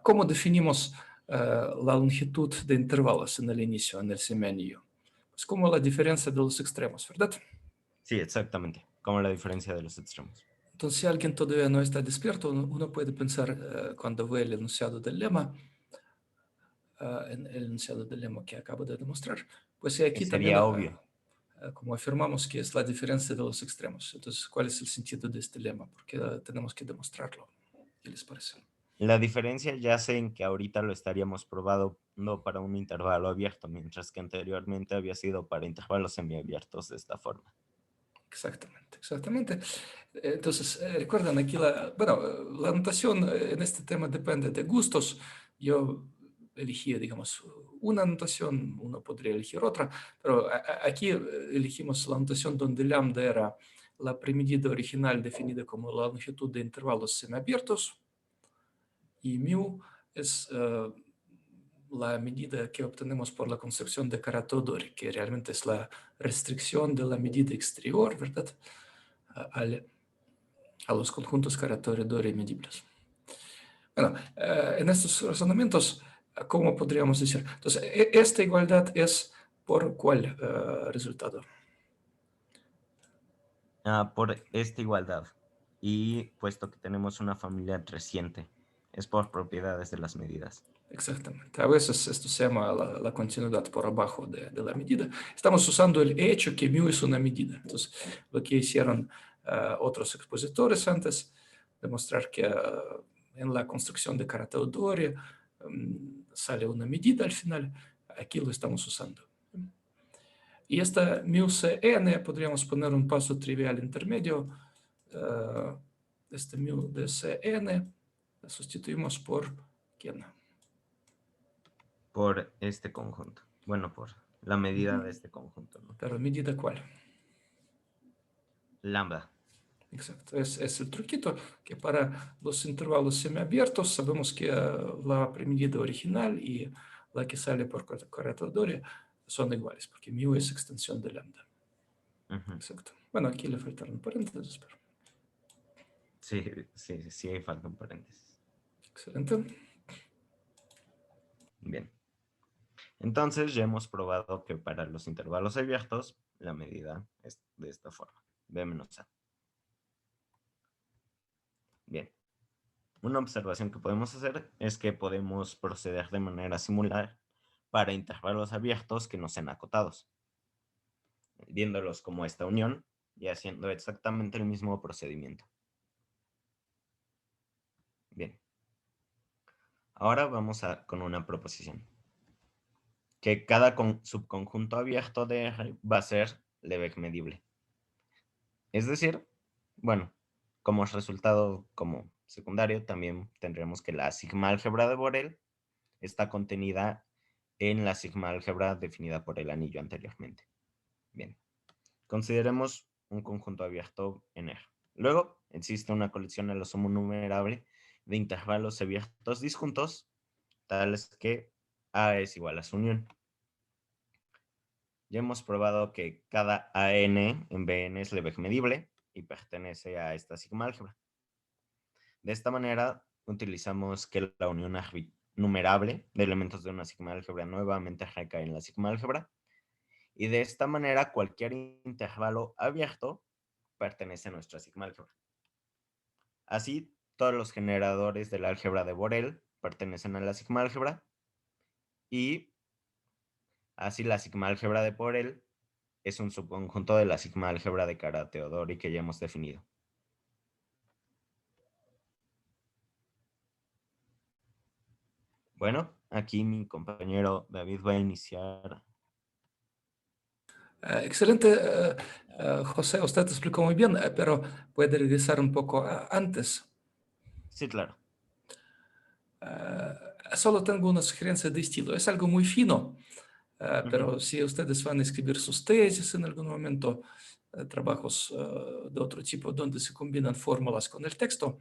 ¿Cómo definimos la longitud de intervalos en el inicio, en el semianillo? Es como la diferencia de los extremos, ¿verdad? Sí, exactamente, como la diferencia de los extremos. Entonces, si alguien todavía no está despierto, uno puede pensar cuando ve el enunciado del lema, en el enunciado del lema que acabo de demostrar, pues aquí también Sería obvio. como afirmamos que es la diferencia de los extremos. Entonces, ¿cuál es el sentido de este lema? Porque tenemos que demostrarlo. ¿Qué les parece? La diferencia yace en que ahorita lo estaríamos probando para un intervalo abierto, mientras que anteriormente había sido para intervalos semiabiertos de esta forma. Exactamente, exactamente. Entonces, recuerden aquí, la notación en este tema depende de gustos. Yo elegí, digamos, una notación, uno podría elegir otra, pero aquí elegimos la notación donde lambda era la premedida original definida como la longitud de intervalos semiabiertos y mu es la medida que obtenemos por la construcción de Carateo-Dori, que realmente es la restricción de la medida exterior, ¿verdad? A los conjuntos Carateo-Dori medibles. Bueno, en estos razonamientos, ¿cómo podríamos decir? Entonces, esta igualdad es por ¿cuál resultado? Por esta igualdad. Y puesto que tenemos una familia creciente, es por propiedades de las medidas. Exactamente. A veces esto se llama la continuidad por abajo de la medida. Estamos usando el hecho que mu es una medida. Entonces, lo que hicieron otros expositores antes, demostrar que en la construcción de Carateo-Dori sale una medida al final, aquí lo estamos usando. Y esta mu Cn, podríamos poner un paso trivial intermedio, este mu de Cn, la sustituimos por ¿quién? Por este conjunto. Bueno, por la medida de este conjunto, ¿no? Pero medida cuál. Lambda. Exacto, es el truquito que para los intervalos semiabiertos sabemos que la premedida original y la que sale por Carateo-Dori son iguales, porque mu es extensión de lambda. Exacto. Bueno, aquí le faltaron paréntesis, pero Sí, hay falta un paréntesis. excelente. Bien. Entonces ya hemos probado que para los intervalos abiertos la medida es de esta forma, B menos A. Bien. Una observación que podemos hacer es que podemos proceder de manera similar para intervalos abiertos que no sean acotados, viéndolos como esta unión y haciendo exactamente el mismo procedimiento. Bien. Ahora vamos con una proposición. Que cada subconjunto abierto de R va a ser Lebesgue medible. Es decir, bueno, como resultado como secundario, también tendremos que la sigma álgebra de Borel está contenida en la sigma álgebra definida por el anillo anteriormente. Bien, consideremos un conjunto abierto en R. Luego, existe una colección alosomonumerable de intervalos abiertos disjuntos, tales que A es igual a su unión. Ya hemos probado que cada AN en Bn es Lebesgue medible y pertenece a esta sigma álgebra. De esta manera, utilizamos que la unión numerable de elementos de una sigma álgebra nuevamente recae en la sigma álgebra. Y de esta manera, cualquier intervalo abierto pertenece a nuestra sigma álgebra. Así, todos los generadores del álgebra de Borel pertenecen a la sigma álgebra. Y así la sigma álgebra de Borel es un subconjunto de la sigma álgebra de Carateo-Dori que ya hemos definido. Bueno, aquí mi compañero David va a iniciar. Excelente, José, usted explicó muy bien, pero puede regresar un poco antes. Sí, claro. Solo tengo una sugerencia de estilo. Es algo muy fino, pero si ustedes van a escribir sus tesis en algún momento, trabajos de otro tipo donde se combinan fórmulas con el texto,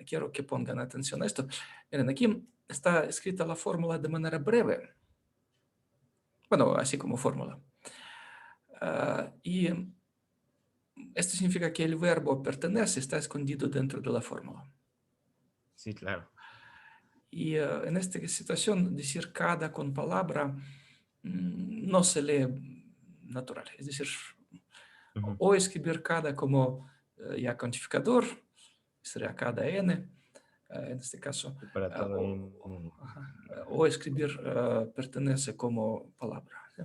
quiero que pongan atención a esto. Miren, aquí está escrita la fórmula de manera breve. Bueno, así como fórmula. Y esto significa que el verbo pertenece está escondido dentro de la fórmula. Sí, claro. Y en esta situación, decir cada con palabra no se lee natural. Es decir, o escribir cada como ya cuantificador, sería cada n, en este caso, Y para todo o escribir pertenece como palabra. ¿Sí?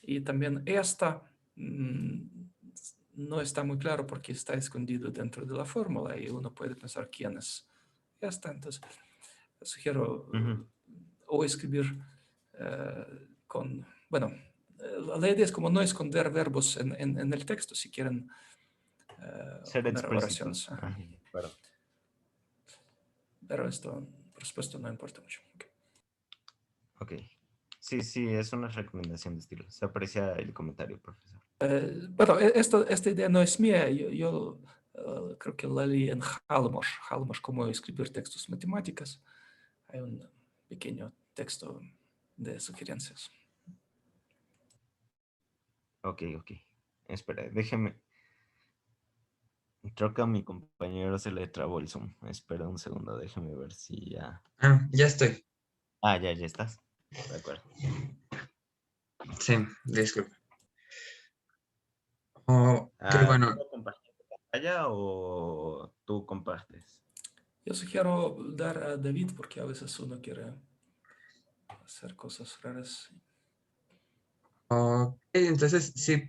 Y también esta no está muy claro porque está escondido dentro de la fórmula y uno puede pensar quién es esta. Entonces, sugiero o escribir con, bueno, La idea es como no esconder verbos en el texto si quieren Ser poner explícitos. oraciones. Ajá. Ajá, claro. Pero esto, por supuesto, no importa mucho. Ok. Ok. Sí, sí, es una recomendación de estilo. Se aprecia el comentario, profesor. Bueno, esta idea no es mía. Yo creo que la leí en Halmos. Halmos, cómo escribir textos matemáticas. Hay un pequeño texto de sugerencias. Ok, ok. Espera, déjeme. Creo que a mi compañero se le trabó el Zoom. Espera un segundo, déjeme ver si ya. Ya estoy. Ah, ya estás. De acuerdo. Sí, disculpe. Ok, bueno, ¿Puedo compartir pantalla o tú compartes? Yo sugiero dar a David porque a veces uno quiere hacer cosas raras. ok, entonces sí.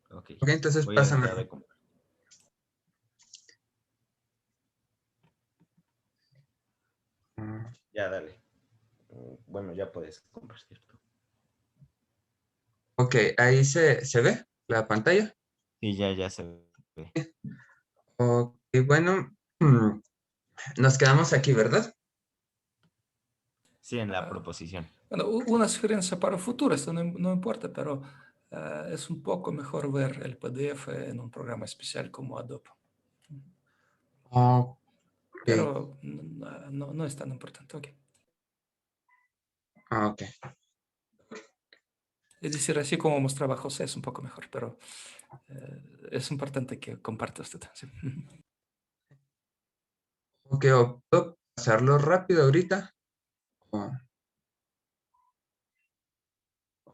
Ok. Ok, entonces Voy a pásame. dejar de compartir. Ya, dale. Bueno, ya puedes compartir tú. Ok, ahí se ve la pantalla. Sí, ya se ve. Ok, bueno, nos quedamos aquí, ¿verdad? Sí, en la proposición. Bueno, una sugerencia para el futuro, esto no importa, pero es un poco mejor ver el PDF en un programa especial como Adobe. Ok, Pero no es tan importante. Ok. ok. Es decir, así como mostraba José, es un poco mejor, pero es importante que comparta usted. Sí. Ok, o puedo pasarlo rápido ahorita. O,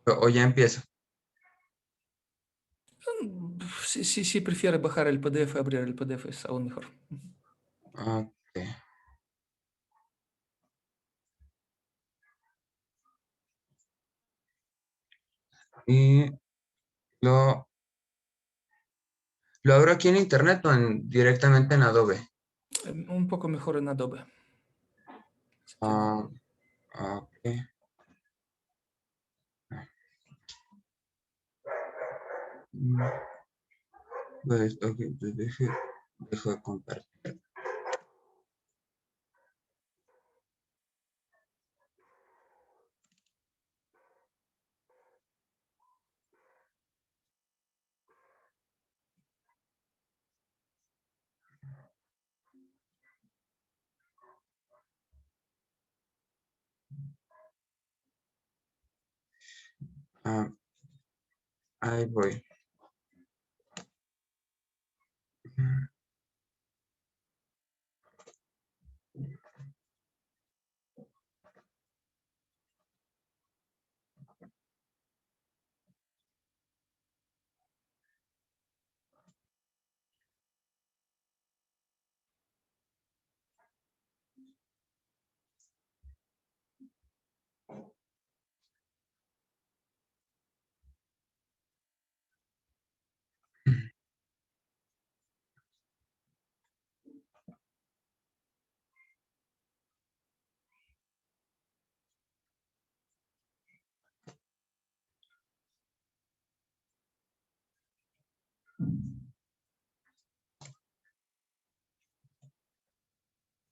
o ya empiezo. Si prefiere bajar el PDF, abrir el PDF es aún mejor. Ok. Y lo, lo abro aquí en internet o directamente en Adobe. Un poco mejor en Adobe. Así que, Ok. Mm, Pues, ok, pues dejo de compartir. Ah, ahí voy.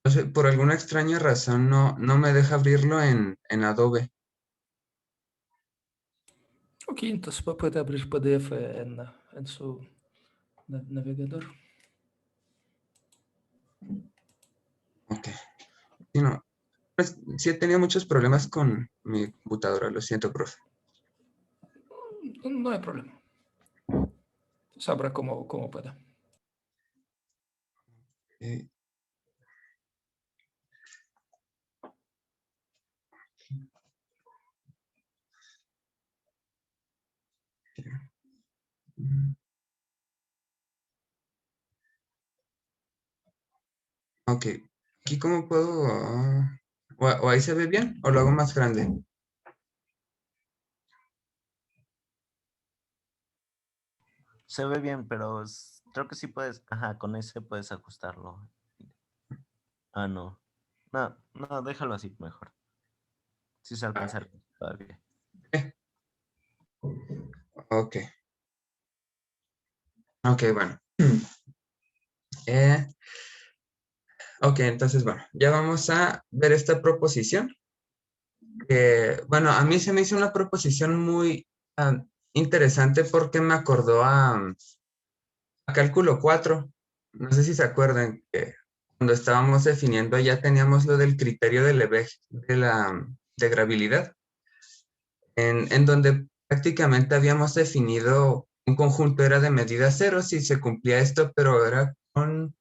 No sé, por alguna extraña razón no me deja abrirlo en Adobe. ok, entonces puede abrir PDF en su navegador. Ok. Sí, no, pues, sí he tenido muchos problemas con mi computadora, lo siento, profe. No hay problema. Sabrá cómo pueda. Eh, mm, Ok. ¿Aquí cómo puedo? O ahí se ve bien o lo hago más grande. Se ve bien, pero creo que sí puedes. Ajá, con ese puedes ajustarlo. Ah, no. No, déjalo así mejor. Sí se alcanza a ver. todavía. Ok. Ok, bueno. Ok, entonces, bueno, ya vamos a ver esta proposición. Bueno, a mí se me hizo una proposición muy interesante porque me acordó a cálculo 4. No sé si se acuerdan que cuando estábamos definiendo ya teníamos lo del criterio de Lebesgue de la integrabilidad, en donde prácticamente habíamos definido un conjunto era de medida cero si se cumplía esto, pero era con,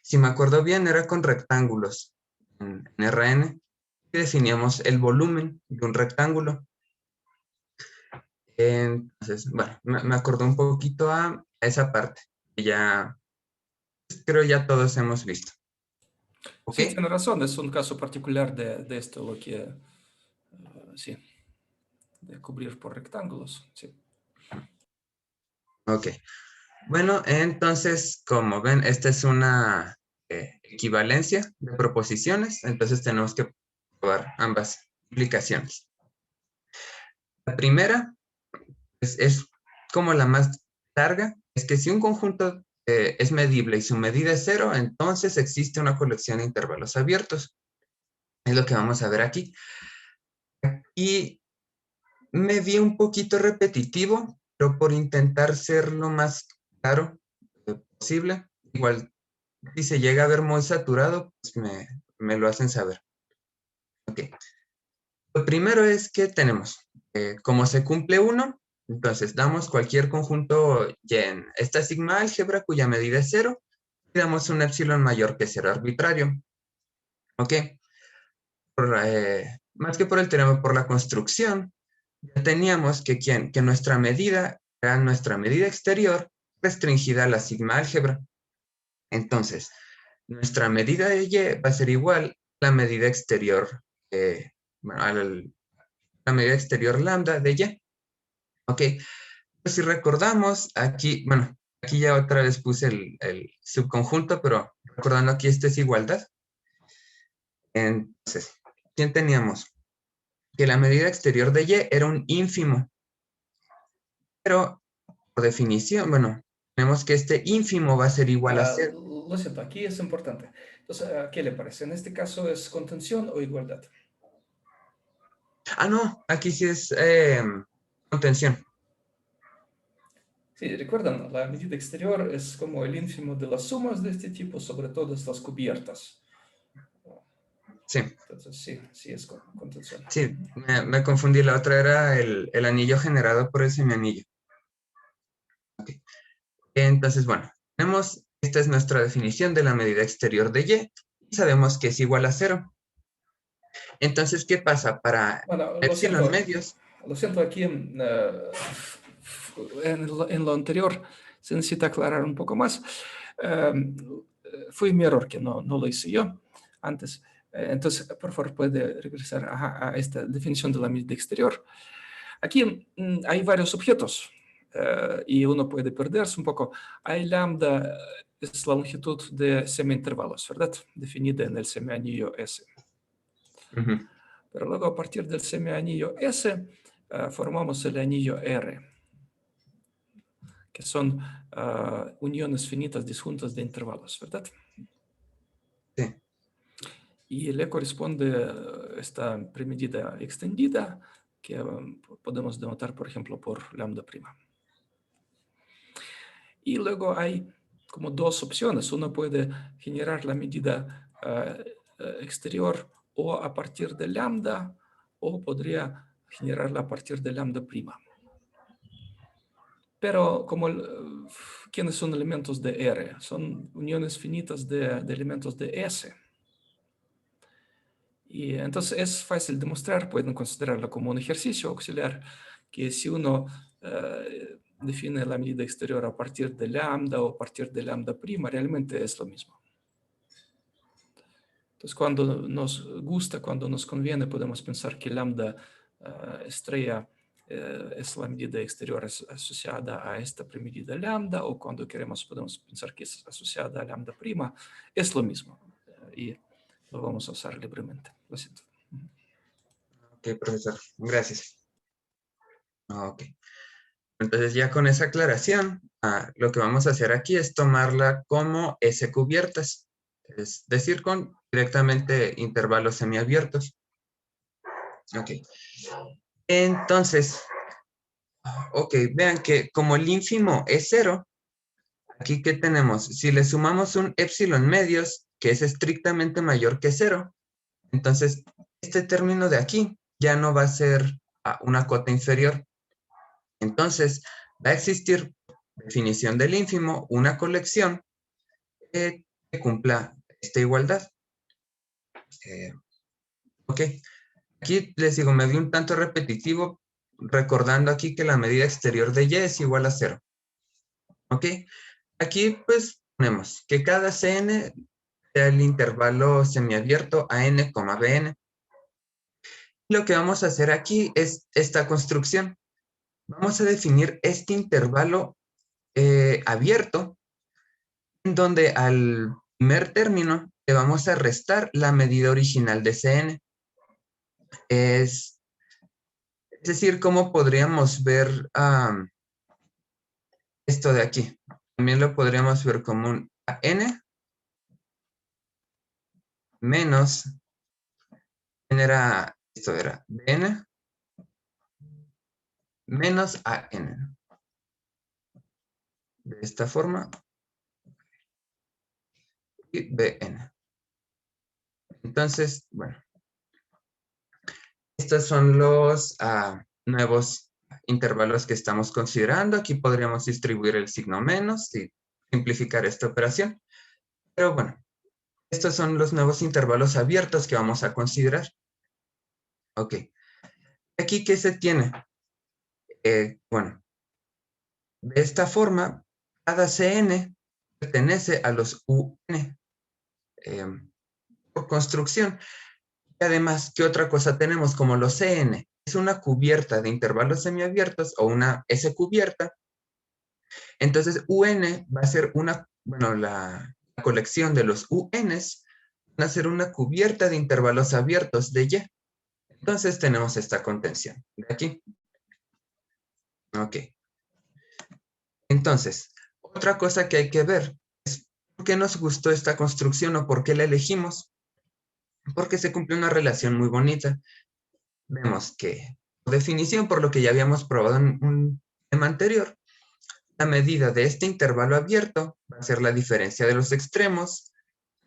si me acuerdo bien, era con rectángulos en Rn y definíamos el volumen de un rectángulo. Entonces, bueno, me acordó un poquito a esa parte que ya creo ya todos hemos visto. ¿Ok? Sí, tiene razón, es un caso particular de esto, lo que, sí, de cubrir por rectángulos, sí. Ok. Bueno, entonces, como ven, esta es una equivalencia de proposiciones, entonces tenemos que probar ambas implicaciones. La primera es como la más larga, es que si un conjunto es medible y su medida es cero, entonces existe una colección de intervalos abiertos. Es lo que vamos a ver aquí. Y me vi un poquito repetitivo, pero por intentar ser lo más claro posible, igual si se llega a ver muy saturado, pues me lo hacen saber. Ok. Lo primero es que tenemos, como se cumple 1, entonces damos cualquier conjunto y en esta sigma álgebra cuya medida es 0, y damos un epsilon mayor que 0 arbitrario. Ok. Más que por el teorema, por la construcción, ya teníamos que nuestra medida era nuestra medida exterior restringida a la sigma álgebra. Entonces, nuestra medida de y va a ser igual a la medida exterior, bueno, la medida exterior lambda de y. Ok, pues si recordamos, aquí, bueno, aquí ya otra vez puse el subconjunto, pero recordando aquí esta es igualdad. Entonces, ¿quién teníamos? Que la medida exterior de y era un ínfimo. Pero, por definición, bueno, tenemos que este ínfimo va a ser igual a 0. Lo siento, aquí es importante. Entonces, ¿qué le parece? ¿En este caso es contención o igualdad? Ah, no, aquí sí es contención. Sí, recuerdan, la medida exterior es como el ínfimo de las sumas de este tipo sobre todas las cubiertas. Sí, Entonces, sí, sí es contención. sí, me confundí. La otra era el anillo generado por el semianillo. Okay. Entonces, bueno, esta es nuestra definición de la medida exterior de y sabemos que es igual a 0. Entonces, ¿qué pasa? Para Bueno, epsilon medios, lo siento aquí en lo anterior se necesita aclarar un poco más. Fue mi error que no lo hice yo antes. Entonces, por favor, puede regresar a esta definición de la medida exterior. Aquí hay varios objetos y uno puede perderse un poco. Hay lambda, es la longitud de semi-intervalos, ¿verdad? Definida en el semianillo S. Pero luego a partir del semianillo S formamos el anillo R, que son uniones finitas disjuntas de intervalos, ¿verdad? sí, Y le corresponde esta premedida extendida que podemos denotar, por ejemplo, por lambda prima. Y luego hay como dos opciones. Uno puede generar la medida exterior o a partir de lambda, o podría generarla a partir de lambda prima. Pero como, ¿quiénes son elementos de R? Son uniones finitas de elementos de S. Y entonces es fácil demostrar, pueden considerarlo como un ejercicio auxiliar, que si uno define la medida exterior a partir de lambda o a partir de lambda prima, realmente es lo mismo. Entonces, cuando nos gusta, cuando nos conviene, podemos pensar que lambda estrella es la medida exterior asociada a esta premedida lambda, o cuando queremos podemos pensar que es asociada a lambda prima, es lo mismo. Y lo vamos a usar libremente. Lo siento. ok. Ok, profesor, gracias. Ok. Entonces ya con esa aclaración, lo que vamos a hacer aquí es tomarla como S cubiertas, es decir, con directamente intervalos semiabiertos. Ok. Entonces, ok, vean que como el ínfimo es 0, aquí ¿qué tenemos? Si le sumamos un épsilon medios, que es estrictamente mayor que 0, entonces este término de aquí ya no va a ser una cota inferior. Entonces, va a existir, definición del ínfimo, una colección que cumpla esta igualdad. Ok, aquí les digo, me vi un tanto repetitivo, recordando aquí que la medida exterior de y es igual a 0. Ok, aquí pues ponemos que cada Cn sea el intervalo semiabierto AN, Bn. Lo que vamos a hacer aquí es esta construcción. Vamos a definir este intervalo abierto, en donde al primer término le vamos a restar la medida original de Cn. Es decir, ¿cómo podríamos ver esto de aquí? También lo podríamos ver como un n menos, esto era bn menos an. De esta forma, y bn. Entonces, bueno, estos son los nuevos intervalos que estamos considerando. Aquí podríamos distribuir el signo menos y simplificar esta operación. Pero bueno, estos son los nuevos intervalos abiertos que vamos a considerar. Ok. Aquí, ¿qué se tiene? Bueno, de esta forma, cada Cn pertenece a los Un por construcción. Y además, ¿qué otra cosa tenemos? Como los Cn es una cubierta de intervalos semiabiertos o una S cubierta, entonces Un va a ser la colección de los Uns van a ser una cubierta de intervalos abiertos de Y. Entonces tenemos esta contención de aquí. Ok. Entonces, otra cosa que hay que ver es por qué nos gustó esta construcción o por qué la elegimos. Porque se cumple una relación muy bonita. Vemos que, por definición, por lo que ya habíamos probado en un tema anterior, la medida de este intervalo abierto va a ser la diferencia de los extremos.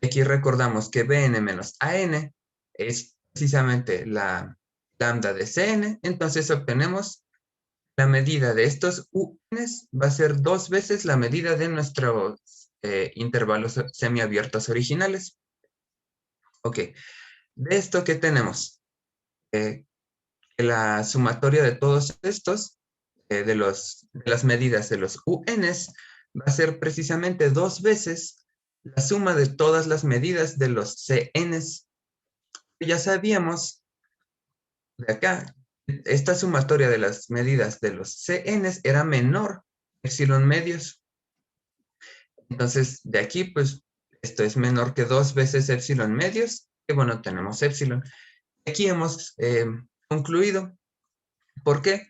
Aquí recordamos que Bn menos An es precisamente la lambda de Cn, entonces obtenemos la medida de estos U's va a ser 2 veces la medida de nuestros intervalos semiabiertos originales. Ok, de esto, ¿qué tenemos? La sumatoria de todos estos, de las medidas de los U's, va a ser precisamente 2 veces la suma de todas las medidas de los Cn's. Ya sabíamos de acá, esta sumatoria de las medidas de los Cn's era menor epsilon medios. Entonces, de aquí, pues, esto es menor que 2 veces epsilon medios, y bueno, tenemos epsilon. Aquí hemos concluido. ¿Por qué?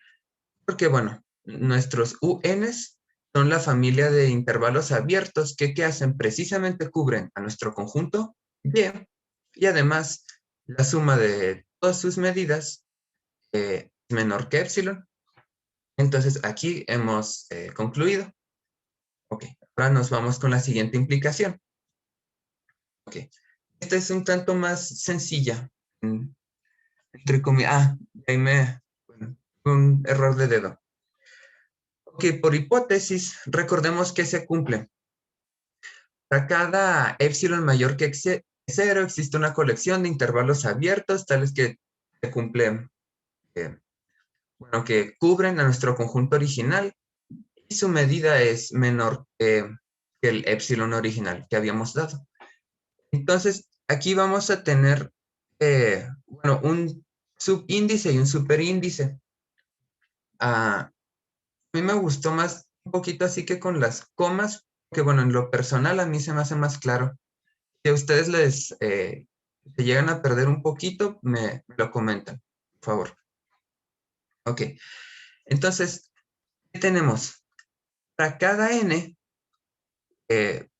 Porque, bueno, nuestros UNs son la familia de intervalos abiertos que, ¿qué hacen? Precisamente cubren a nuestro conjunto y además la suma de todas sus medidas es menor que epsilon. Entonces, aquí hemos concluido. Ok, ahora nos vamos con la siguiente implicación. Ok, esta es un tanto más sencilla. Entre comillas, un error de dedo. Ok, por hipótesis, recordemos que se cumple. Para cada epsilon mayor que 0 existe una colección de intervalos abiertos, tales que se cumplen, que cubren a nuestro conjunto original y su medida es menor que el epsilon original que habíamos dado. Entonces, aquí vamos a tener, un subíndice y un superíndice. A mí me gustó más un poquito así que con las comas, que bueno, en lo personal a mí se me hace más claro. Si a ustedes se llegan a perder un poquito, me lo comentan. por favor. Ok. Entonces, ¿qué tenemos? Para cada n,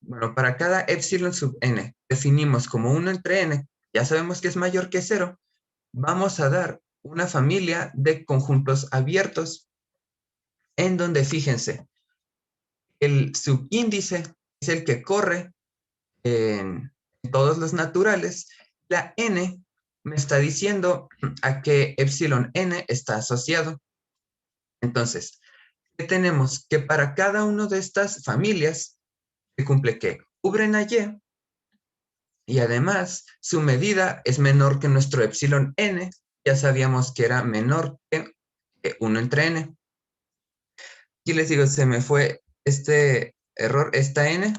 bueno, para cada epsilon sub n, definimos como 1 entre n, ya sabemos que es mayor que 0, vamos a dar una familia de conjuntos abiertos en donde, fíjense, el subíndice es el que corre en todos los naturales. La n me está diciendo a qué epsilon n está asociado. Entonces, ¿qué tenemos? Que para cada una de estas familias se cumple que cubren a y además su medida es menor que nuestro epsilon n. Ya sabíamos que era menor que 1 entre n. Aquí les digo, se me fue este error. Esta n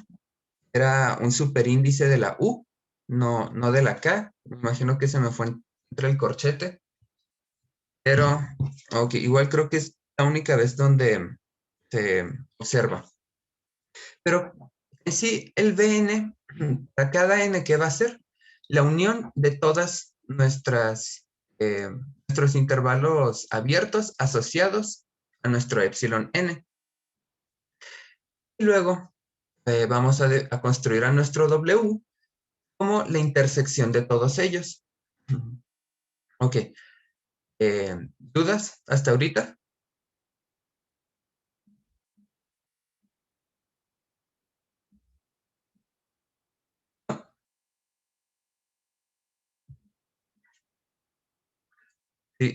era un superíndice de la u, no de la k. Me imagino que se me fue entre el corchete. Pero, ok, igual creo que es la única vez donde se observa. Pero en sí, el Bn, para cada n, ¿qué va a ser? La unión de todas nuestros intervalos abiertos asociados a nuestro epsilon n. Y luego vamos a construir a nuestro W como la intersección de todos ellos. Ok. ¿Dudas hasta ahorita?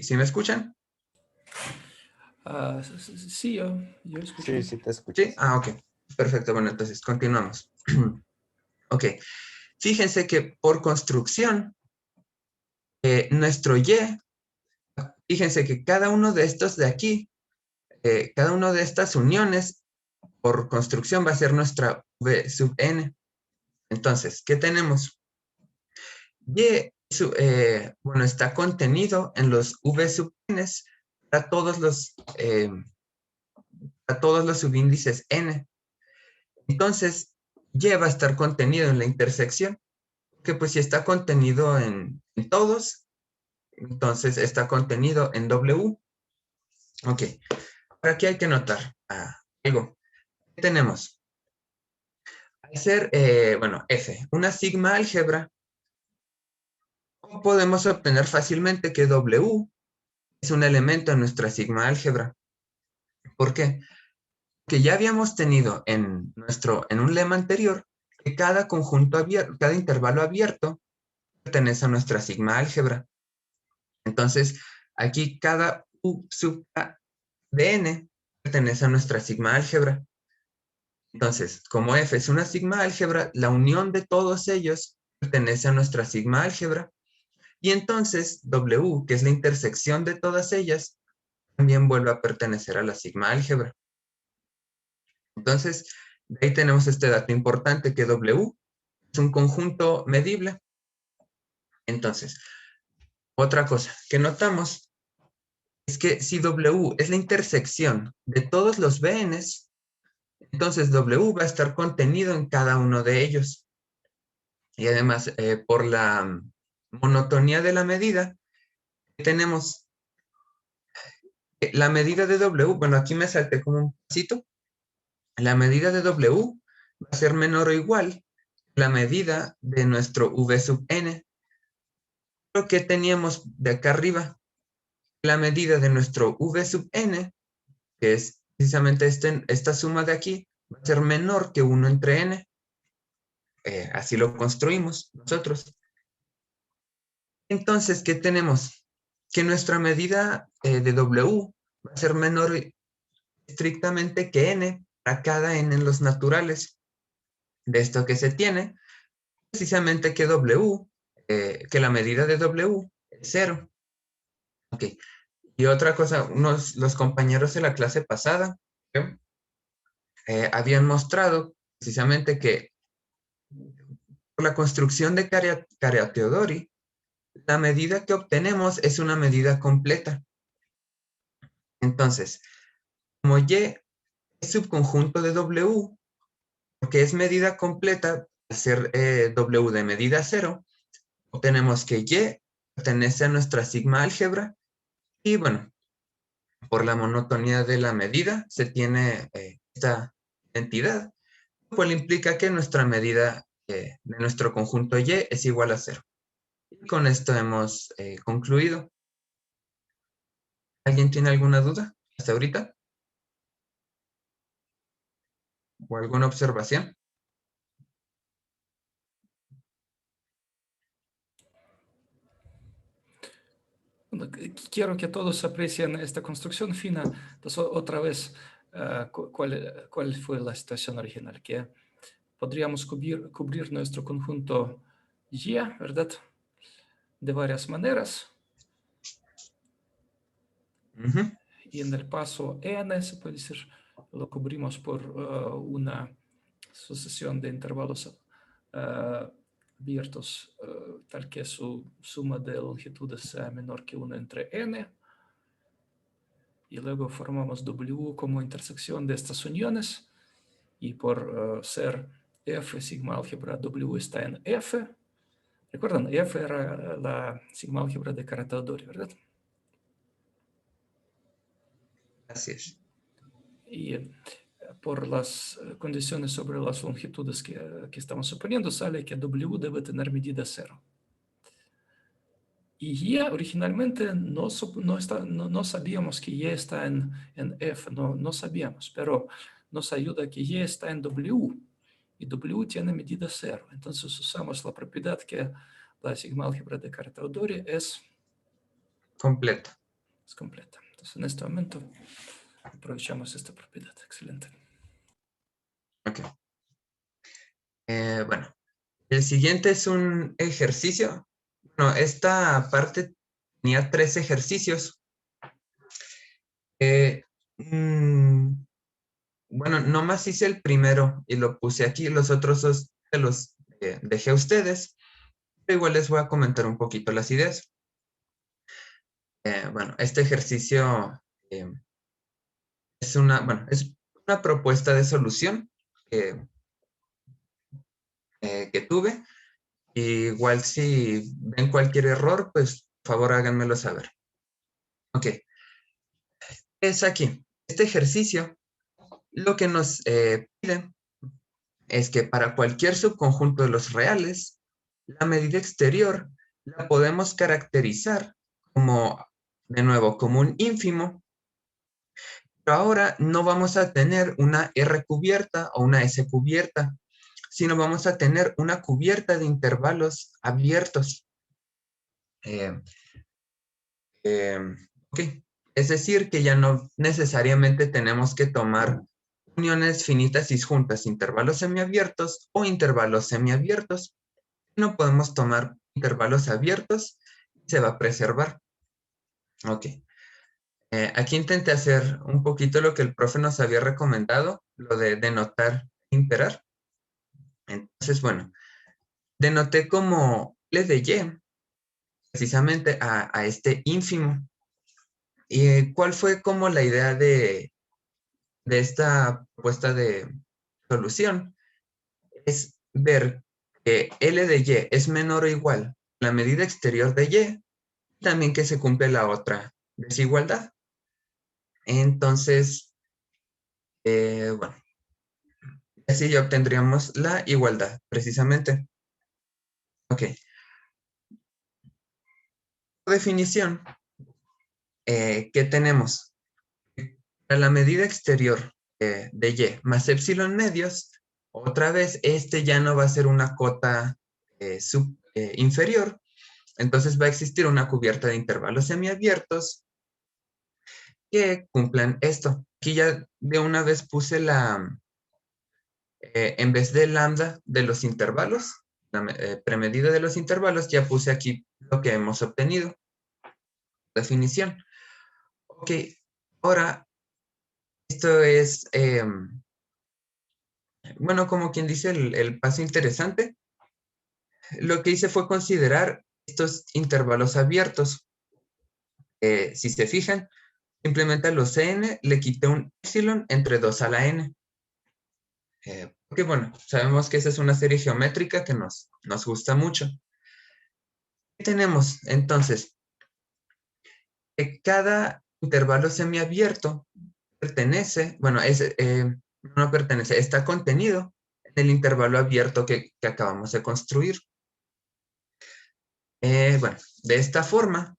¿Sí me escuchan? Sí, yo escucho. Sí, sí te escucho. Sí, ok. Perfecto, bueno, entonces continuamos. Ok. Fíjense que por construcción, nuestro Y, fíjense que cada uno de estos de aquí, cada una de estas uniones, por construcción va a ser nuestra V sub n. Entonces, ¿qué tenemos? Y, bueno, está contenido en los V sub n para todos los subíndices n. Entonces, Y va a estar contenido en la intersección, que pues si está contenido en todos, entonces está contenido en W. Ok, ahora aquí hay que notar algo. ¿Qué tenemos? Al ser, bueno, F, una sigma álgebra, podemos obtener fácilmente que W es un elemento en nuestra sigma álgebra. ¿Por qué? Que ya habíamos tenido en un lema anterior que cada conjunto abierto, cada intervalo abierto pertenece a nuestra sigma álgebra. Entonces, aquí cada U sub A de n pertenece a nuestra sigma álgebra. Entonces, como F es una sigma álgebra, la unión de todos ellos pertenece a nuestra sigma álgebra. Y entonces W, que es la intersección de todas ellas, también vuelve a pertenecer a la sigma álgebra. Entonces, de ahí tenemos este dato importante que W es un conjunto medible. Entonces, otra cosa que notamos es que si W es la intersección de todos los Bns, entonces W va a estar contenido en cada uno de ellos. Y además, por la monotonía de la medida, tenemos la medida de W, bueno, aquí me salté como un pasito. La medida de W va a ser menor o igual que la medida de nuestro V sub n. Lo que teníamos de acá arriba, la medida de nuestro V sub n, que es precisamente esta suma de aquí, va a ser menor que 1 entre n. Así lo construimos nosotros. Entonces, ¿qué tenemos? Que nuestra medida de W va a ser menor estrictamente que n para cada n en los naturales. De esto que se tiene, precisamente que W, que la medida de W es 0. Ok. Y otra cosa, los compañeros de la clase pasada habían mostrado precisamente que por la construcción de Caria-Teodori, la medida que obtenemos es una medida completa. Entonces, como Y es subconjunto de W, porque es medida completa, al ser W de medida 0, obtenemos que Y pertenece a nuestra sigma álgebra Y bueno, por la monotonía de la medida se tiene esta identidad, lo cual implica que nuestra medida de nuestro conjunto Y es igual a 0. Y con esto hemos concluido. ¿Alguien tiene alguna duda hasta ahorita? ¿O alguna observación? Bueno, quiero que todos aprecien esta construcción fina. Entonces, otra vez, ¿cuál fue la situación original? Que podríamos cubrir nuestro conjunto Y, ¿verdad? De varias maneras. Ujú. Y en el paso n, se puede decir, lo cubrimos por una sucesión de intervalos abiertos, tal que su suma de longitudes sea menor que 1 entre n. Y luego formamos W como intersección de estas uniones. Y por ser F sigma álgebra, W está en F. ¿Recuerdan? F era la sigma álgebra de Caratteau-Dori, ¿verdad? Así es. Y por las condiciones sobre las longitudes que estamos suponiendo, sale que W debe tener medida 0. Y Y originalmente no sabíamos que Y está en F, no sabíamos, pero nos ayuda que Y está en W, y W tiene medida 0. Entonces usamos la propiedad que la sigma álgebra de Caratteau-Dori es Completa. completa. Entonces en este momento aprovechamos esta propiedad. Excelente. Ok. Bueno, el siguiente es un ejercicio. Bueno, esta parte tenía 3 ejercicios. Bueno, nomás hice el primero y lo puse aquí. Los otros dos los dejé a ustedes. Pero igual les voy a comentar un poquito las ideas. Bueno, este ejercicio es una propuesta de solución que tuve. Igual si ven cualquier error, pues por favor háganmelo saber. Ok, es aquí. Este ejercicio lo que nos pide es que para cualquier subconjunto de los reales, la medida exterior la podemos caracterizar como, de nuevo, como un ínfimo, pero ahora no vamos a tener una R cubierta o una S cubierta, sino vamos a tener una cubierta de intervalos abiertos. Ok, es decir, que ya no necesariamente tenemos que tomar uniones finitas disjuntas, intervalos semiabiertos o intervalos semiabiertos. No podemos tomar intervalos abiertos, se va a preservar. Ok. Aquí intenté hacer un poquito lo que el profe nos había recomendado, lo de denotar e imperar. Entonces, bueno, denoté como L de Y, precisamente a este ínfimo. ¿Y cuál fue como la idea de esta propuesta de solución? Es ver que L de Y es menor o igual a la medida exterior de Y, también que se cumple la otra desigualdad. Entonces, bueno, así ya obtendríamos la igualdad, precisamente. Ok. Por definición, ¿qué tenemos? Para la medida exterior de Y más epsilon medios, otra vez, este ya no va a ser una cota inferior, entonces va a existir una cubierta de intervalos semiabiertos que cumplan esto. Aquí ya de una vez puse en vez de lambda de los intervalos, la premedida de los intervalos, ya puse aquí lo que hemos obtenido. Definición. Ok, ahora esto es, bueno, como quien dice, el paso interesante. Lo que hice fue considerar estos intervalos abiertos. Si se fijan, simplemente a los n le quité un epsilon entre 2 a la n. Porque bueno, sabemos que esa es una serie geométrica que nos gusta mucho. ¿Qué tenemos? Entonces, que cada intervalo semiabierto pertenece, bueno, no pertenece, está contenido en el intervalo abierto que acabamos de construir. Bueno, de esta forma,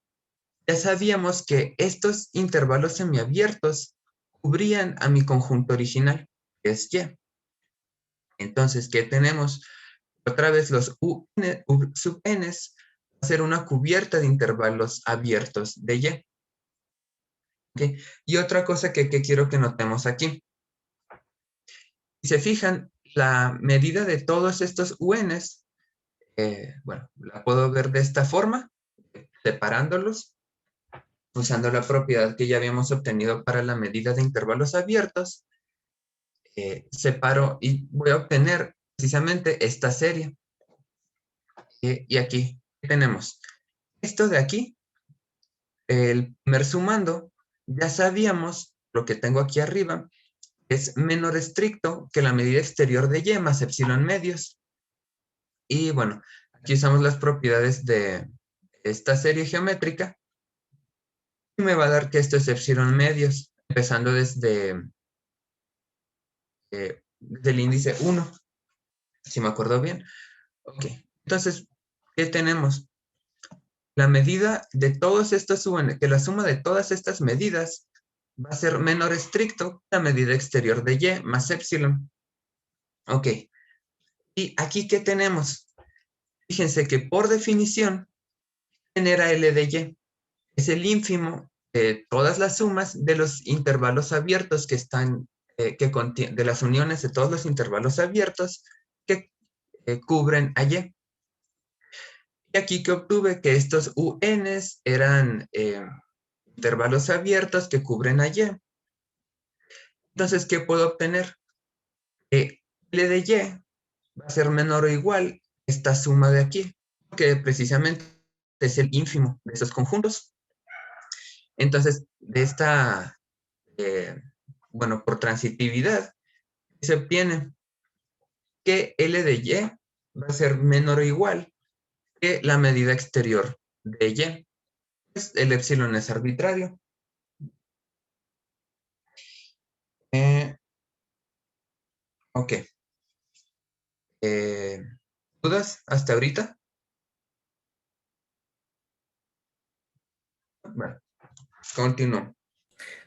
ya sabíamos que estos intervalos semiabiertos cubrían a mi conjunto original, que es Y. Entonces, ¿qué tenemos? Otra vez los U sub n va a ser una cubierta de intervalos abiertos de Y. ¿Okay? Y otra cosa que quiero que notemos aquí. Si se fijan, la medida de todos estos UNs, bueno, la puedo ver de esta forma, separándolos, usando la propiedad que ya habíamos obtenido para la medida de intervalos abiertos. Separo y voy a obtener precisamente esta serie. Y aquí tenemos esto de aquí, el primer sumando, ya sabíamos lo que tengo aquí arriba, es menor estricto que la medida exterior de Y más epsilon medios. Y bueno, aquí usamos las propiedades de esta serie geométrica y me va a dar que esto es epsilon medios, empezando desde el índice 1, si me acuerdo bien. Ok, entonces, ¿qué tenemos? La medida de todos estos UN, que la suma de todas estas medidas va a ser menor estricto que la medida exterior de Y más epsilon. Ok, y aquí, ¿qué tenemos? Fíjense que por definición, genera L de Y. Es el ínfimo de todas las sumas de los intervalos abiertos que están, de las uniones de todos los intervalos abiertos que cubren a Y. Y aquí que obtuve que estos UNs eran intervalos abiertos que cubren a Y. Entonces, ¿qué puedo obtener? L de Y va a ser menor o igual a esta suma de aquí, que precisamente es el ínfimo de esos conjuntos. Entonces, de esta, bueno, por transitividad, se obtiene que L de Y va a ser menor o igual que la medida exterior de Y. Pues el epsilon es arbitrario. Ok. ¿Dudas hasta ahorita? Bueno, continúo.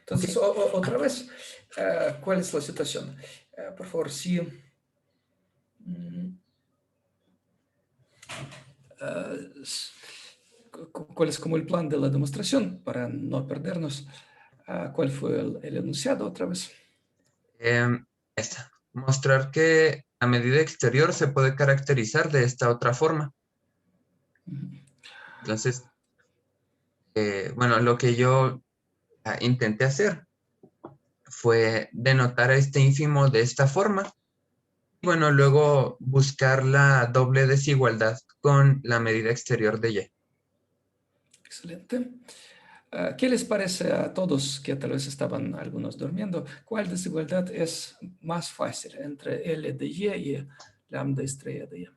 Entonces, otra vez, ¿cuál es la situación? Por favor, sí. ¿Cuál es como el plan de la demostración para no perdernos? ¿Cuál fue el enunciado otra vez? Esta. Mostrar que la medida exterior se puede caracterizar de esta otra forma. Entonces, bueno, lo que yo intenté hacer fue denotar a este ínfimo de esta forma. Bueno, luego buscar la doble desigualdad con la medida exterior de Y. Excelente. ¿Qué les parece a todos que tal vez estaban algunos durmiendo? ¿Cuál desigualdad es más fácil entre L de Y y lambda estrella de Y?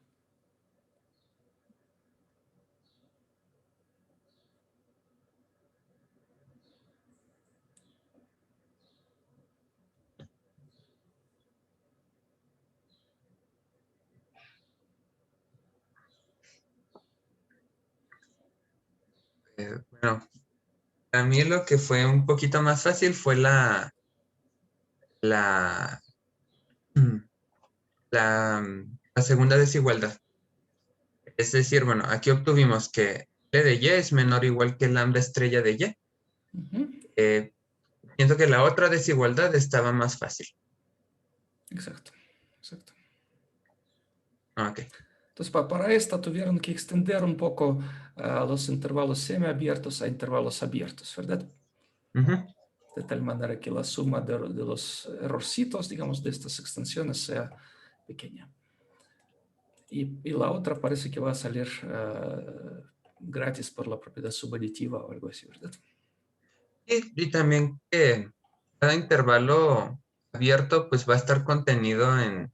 Bueno, para mí lo que fue un poquito más fácil fue la segunda desigualdad. Es decir, bueno, aquí obtuvimos que L de Y es menor o igual que lambda estrella de Y. Pienso que la otra desigualdad estaba más fácil. Exacto, exacto. Ok. Entonces, para esta tuvieron que extender un poco los intervalos semiabiertos a intervalos abiertos, ¿verdad? De tal manera que la suma de los errorcitos, digamos, de estas extensiones sea pequeña. Y la otra parece que va a salir gratis por la propiedad subaditiva o algo así, ¿verdad? Y también que cada intervalo abierto pues va a estar contenido en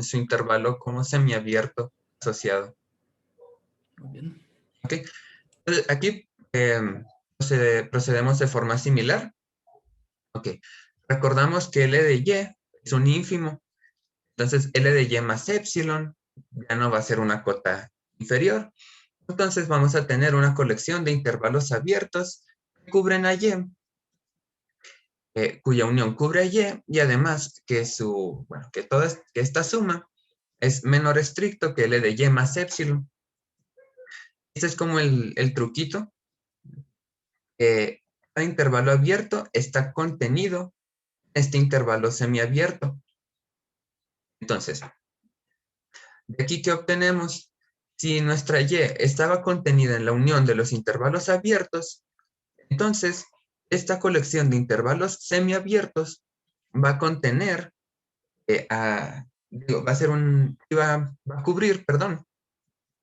su intervalo como semiabierto asociado. Muy bien. Ok. Entonces, aquí procedemos de forma similar. Ok, recordamos que L de Y es un ínfimo. Entonces, L de Y más épsilon ya no va a ser una cota inferior. Entonces, vamos a tener una colección de intervalos abiertos que cubren a Y, cuya unión cubre a Y, y además que, que esta suma es menor estricto que L de Y más épsilon. Este es como el truquito. Cada intervalo abierto está contenido en este intervalo semiabierto. Entonces, de aquí, ¿qué obtenemos? Si nuestra Y estaba contenida en la unión de los intervalos abiertos, entonces esta colección de intervalos semiabiertos va a contener, va a cubrir, perdón,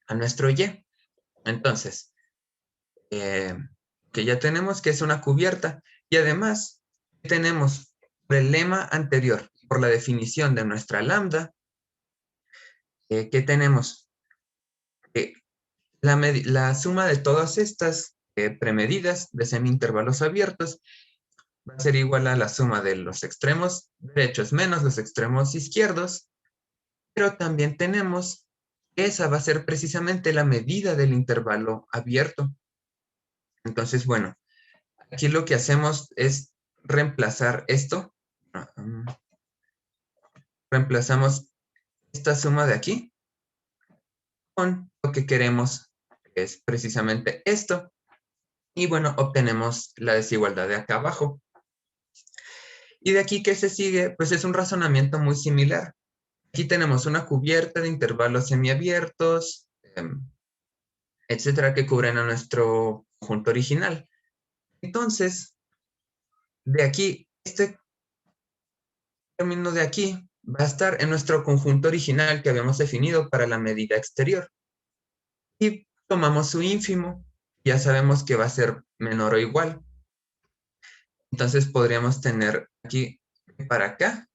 a nuestro Y. Entonces, que ya tenemos que es una cubierta, y además tenemos por el lema anterior, por la definición de nuestra lambda, que tenemos la suma de todas estas premedidas de semi-intervalos abiertos va a ser igual a la suma de los extremos derechos menos los extremos izquierdos, pero también tenemos que esa va a ser precisamente la medida del intervalo abierto. Entonces, bueno, aquí lo que hacemos es reemplazar esto. Reemplazamos esta suma de aquí con lo que queremos, que es precisamente esto. Y bueno, obtenemos la desigualdad de acá abajo. Y de aquí, ¿qué se sigue? Pues es un razonamiento muy similar. Aquí tenemos una cubierta de intervalos semiabiertos, etcétera, que cubren a nuestro conjunto original. Entonces, de aquí, este término de aquí va a estar en nuestro conjunto original que habíamos definido para la medida exterior. Y tomamos su ínfimo, ya sabemos que va a ser menor o igual. Entonces podríamos tener aquí, para acá,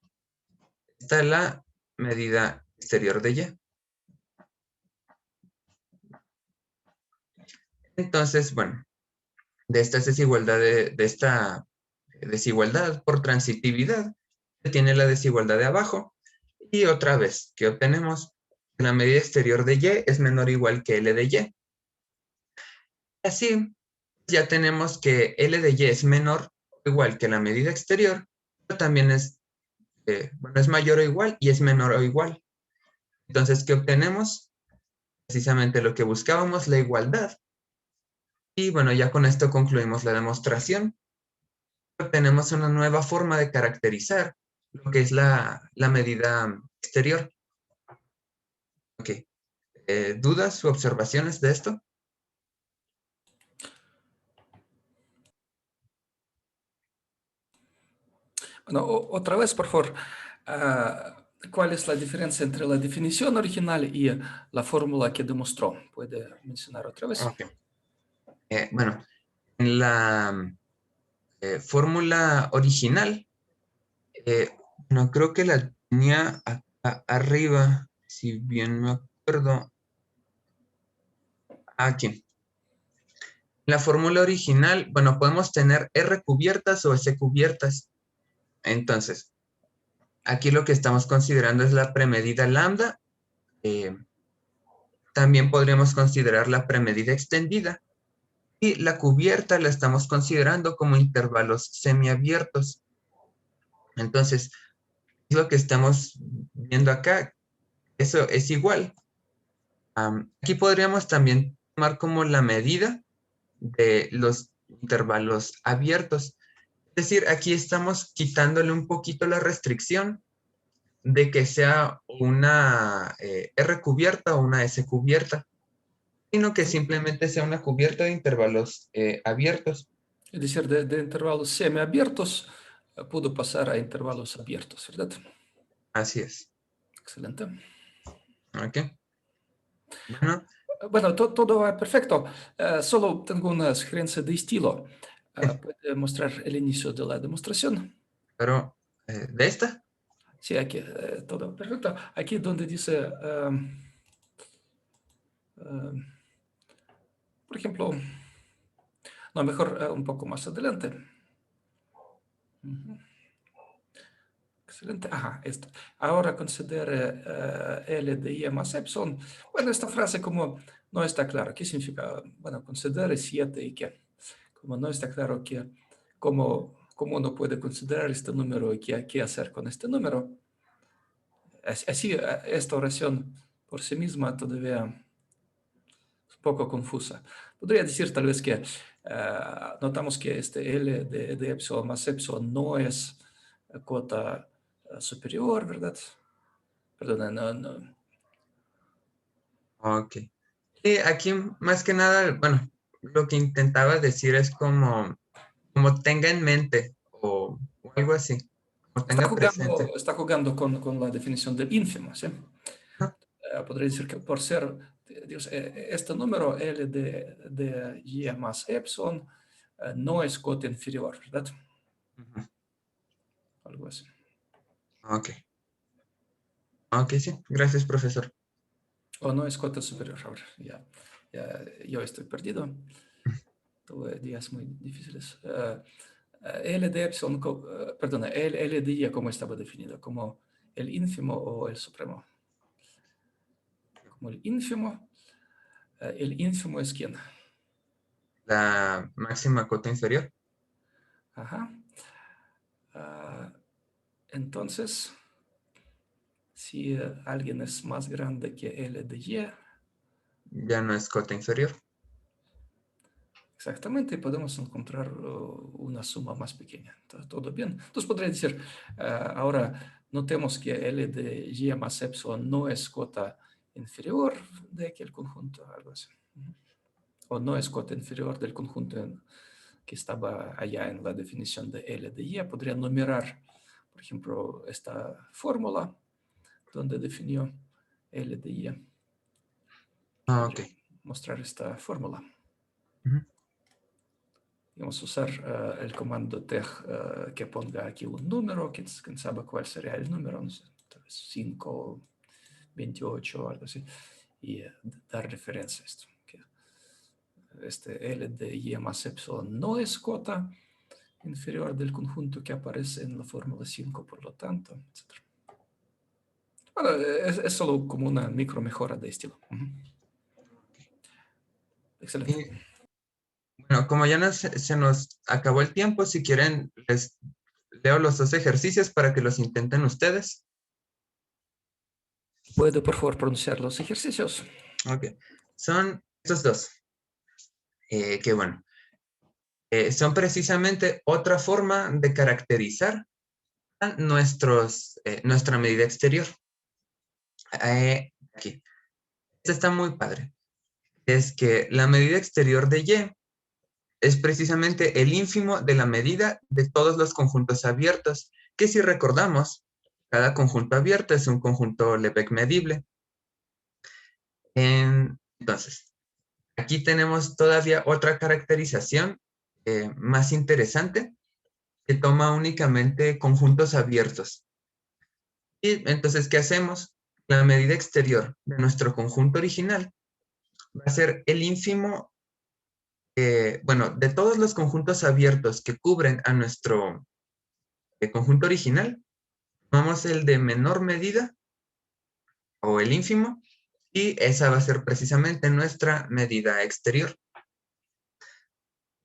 está la medida exterior de Y. Entonces, bueno, de esta desigualdad por transitividad, se tiene la desigualdad de abajo. Y otra vez, ¿qué obtenemos? La medida exterior de Y es menor o igual que L de Y. Así, ya tenemos que L de Y es menor o igual que la medida exterior, pero también es mayor o igual y es menor o igual. Entonces, ¿qué obtenemos? Precisamente lo que buscábamos, la igualdad. Y bueno, ya con esto concluimos la demostración. Obtenemos una nueva forma de caracterizar lo que es la medida exterior. Ok. ¿Dudas u observaciones de esto? Bueno, otra vez, por favor, ¿cuál es la diferencia entre la definición original y la fórmula que demostró? ¿Puede mencionar otra vez? Ok. Bueno, en la fórmula original, no creo que la tenía acá arriba, si bien me acuerdo. Aquí. La fórmula original, bueno, podemos tener R cubiertas o S cubiertas. Entonces, aquí lo que estamos considerando es la premedida lambda. También podríamos considerar la premedida extendida. Y la cubierta la estamos considerando como intervalos semiabiertos. Entonces, lo que estamos viendo acá, eso es igual. Aquí podríamos también tomar como la medida de los intervalos abiertos. Es decir, aquí estamos quitándole un poquito la restricción de que sea una R cubierta o una S cubierta, sino que simplemente sea una cubierta de intervalos abiertos. Es decir, de intervalos semiabiertos pudo pasar a intervalos abiertos, ¿verdad? Así es. Excelente. ¿Ok? Bueno, Bueno, todo va perfecto. Solo tengo una sugerencia de estilo. ¿Puede mostrar el inicio de la demostración? pero de esta, Sí, aquí todo perfecto. Aquí donde dice, por ejemplo, No, mejor un poco más adelante. Ujú. Excelente. Ajá, esto. Ahora considere L de I más epsilon. Bueno, esta frase como no está claro. ¿Qué significa? Bueno, considere 7 y qué. Como no está claro cómo uno puede considerar este número y qué hacer con este número. Así, esta oración por sí misma todavía es un poco confusa. Podría decir tal vez que notamos que este L de epsilon más epsilon no es cuota superior, ¿verdad? Perdona, no. Ok. Y aquí más que nada, bueno, lo que intentaba decir es como tenga en mente o algo así, como tenga presente. Está jugando con la definición del ínfimo, ¿sí? Ajá. Podría decir que por ser, Dios, este número L de Y más epsilon no es cota inferior, ¿verdad? Ujú. Algo así. Ok. Ok, sí. Gracias, profesor. O no es cota superior. Ahora, yo estoy perdido. Tuve días muy difíciles. L de epsilon, perdona, L de Y, ¿cómo estaba definido? ¿Como el ínfimo o el supremo? Como el ínfimo. El ínfimo es quién. La máxima cota inferior. Ajá. Entonces, si alguien es más grande que L de Y, Ya no es cota inferior. exactamente, podemos encontrar una suma más pequeña. Todo bien. Entonces podría decir, ahora notemos que L de Y más epsilon no es cota inferior de aquel conjunto, algo así. O no es cota inferior del conjunto que estaba allá en la definición de L de Y. Podría numerar, por ejemplo, esta fórmula donde definió L de Y. Ah, ok. Podría mostrar esta fórmula. Ujú. Vamos a usar el comando teg que ponga aquí un número, quién sabe cuál sería el número, no sé, tal vez 5, 28 o algo así, y dar referencia a esto. Que este L de Y más epsilon no es cota inferior del conjunto que aparece en la fórmula 5, por lo tanto, etc. Bueno, es solo como una micro mejora de estilo. Excelente. Y, bueno, como ya se nos acabó el tiempo, si quieren, les leo los dos ejercicios para que los intenten ustedes. ¿Puede, por favor, pronunciar los ejercicios? Ok. Son estos dos. Que bueno, son precisamente otra forma de caracterizar a nuestra medida exterior. Aquí. Este está muy padre. Es que la medida exterior de Y es precisamente el ínfimo de la medida de todos los conjuntos abiertos, que si recordamos, cada conjunto abierto es un conjunto Lebesgue medible. Entonces, aquí tenemos todavía otra caracterización más interesante que toma únicamente conjuntos abiertos. Y entonces, ¿qué hacemos? La medida exterior de nuestro conjunto original va a ser el ínfimo, bueno, de todos los conjuntos abiertos que cubren a nuestro conjunto original, tomamos el de menor medida o el ínfimo y esa va a ser precisamente nuestra medida exterior.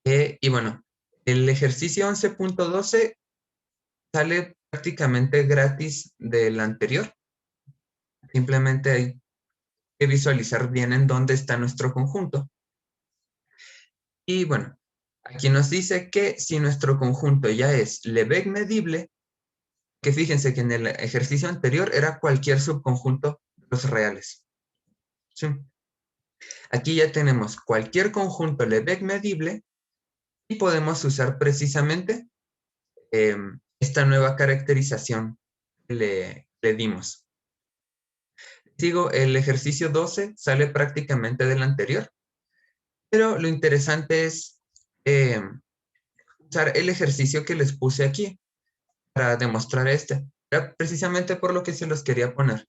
Y bueno, el ejercicio 11.12 sale prácticamente gratis del anterior. Simplemente hay que visualizar bien en dónde está nuestro conjunto. Y bueno, aquí nos dice que si nuestro conjunto ya es Lebesgue medible, que fíjense que en el ejercicio anterior era cualquier subconjunto de los reales. ¿Sí? Aquí ya tenemos cualquier conjunto Lebesgue medible y podemos usar precisamente esta nueva caracterización que le dimos. Sigo, el ejercicio 12 sale prácticamente del anterior, pero lo interesante es usar el ejercicio que les puse aquí para demostrar este. Era precisamente por lo que se los quería poner.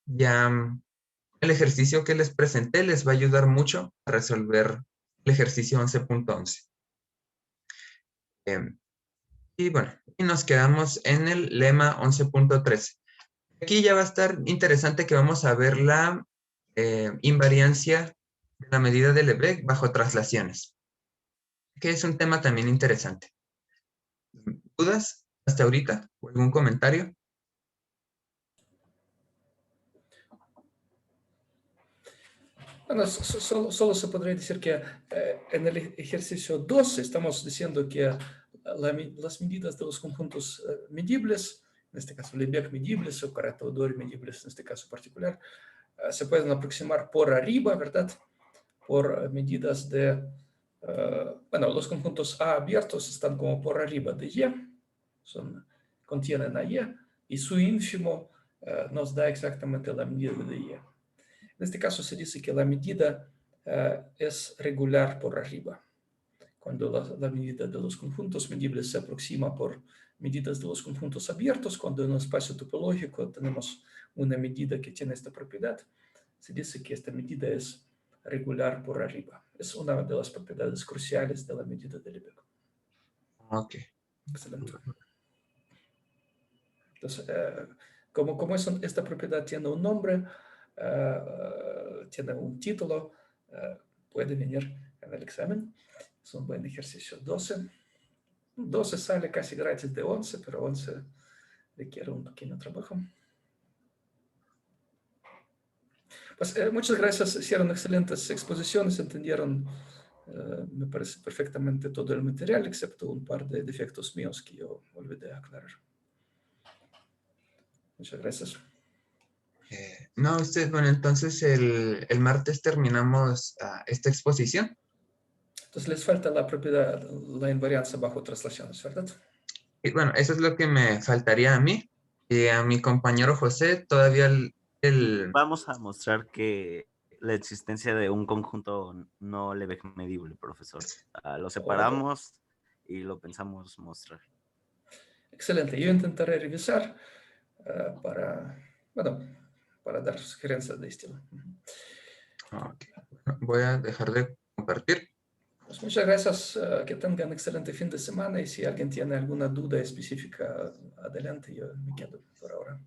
Ya el ejercicio que les presenté les va a ayudar mucho a resolver el ejercicio 11.11. Y bueno, y nos quedamos en el lema 11.13. Aquí ya va a estar interesante que vamos a ver la invariancia de la medida de Lebesgue bajo traslaciones, que es un tema también interesante. ¿Dudas hasta ahorita? ¿O algún comentario? Bueno, solo se podría decir que en el ejercicio 2 estamos diciendo que las medidas de los conjuntos medibles, en este caso Lebesgue medibles o Caratteau-Dor medibles en este caso particular, se pueden aproximar por arriba, ¿verdad? Por medidas de, bueno, los conjuntos A abiertos están como por arriba de Y, contienen a Y, y su ínfimo nos da exactamente la medida de Y. En este caso se dice que la medida es regular por arriba. Cuando la medida de los conjuntos medibles se aproxima por medidas de los conjuntos abiertos, cuando en un espacio topológico tenemos una medida que tiene esta propiedad, se dice que esta medida es regular por arriba. Es una de las propiedades cruciales de la medida de Lebesgue. Ok. Excelente. Entonces, como esta propiedad tiene un nombre, tiene un título, puede venir en el examen. Es un buen ejercicio 12. 12 sale casi gratis de 11, pero 11 requiere un pequeño trabajo. Pues muchas gracias, hicieron excelentes exposiciones, entendieron, me parece perfectamente todo el material, excepto un par de defectos míos que yo olvidé aclarar. Muchas gracias. No, bueno, entonces el martes terminamos esta exposición. Entonces les falta la propiedad, la invariancia bajo traslaciones, ¿verdad? Y bueno, eso es lo que me faltaría a mí. Y a mi compañero José todavía Vamos a mostrar que la existencia de un conjunto no Lebesgue medible, profesor. Lo separamos y lo pensamos mostrar. Excelente. Yo intentaré revisar para dar sugerencias de estilo. Ok. Voy a dejar de compartir. Pues muchas gracias. Que tengan excelente fin de semana y si alguien tiene alguna duda específica, adelante. Yo me quedo por ahora.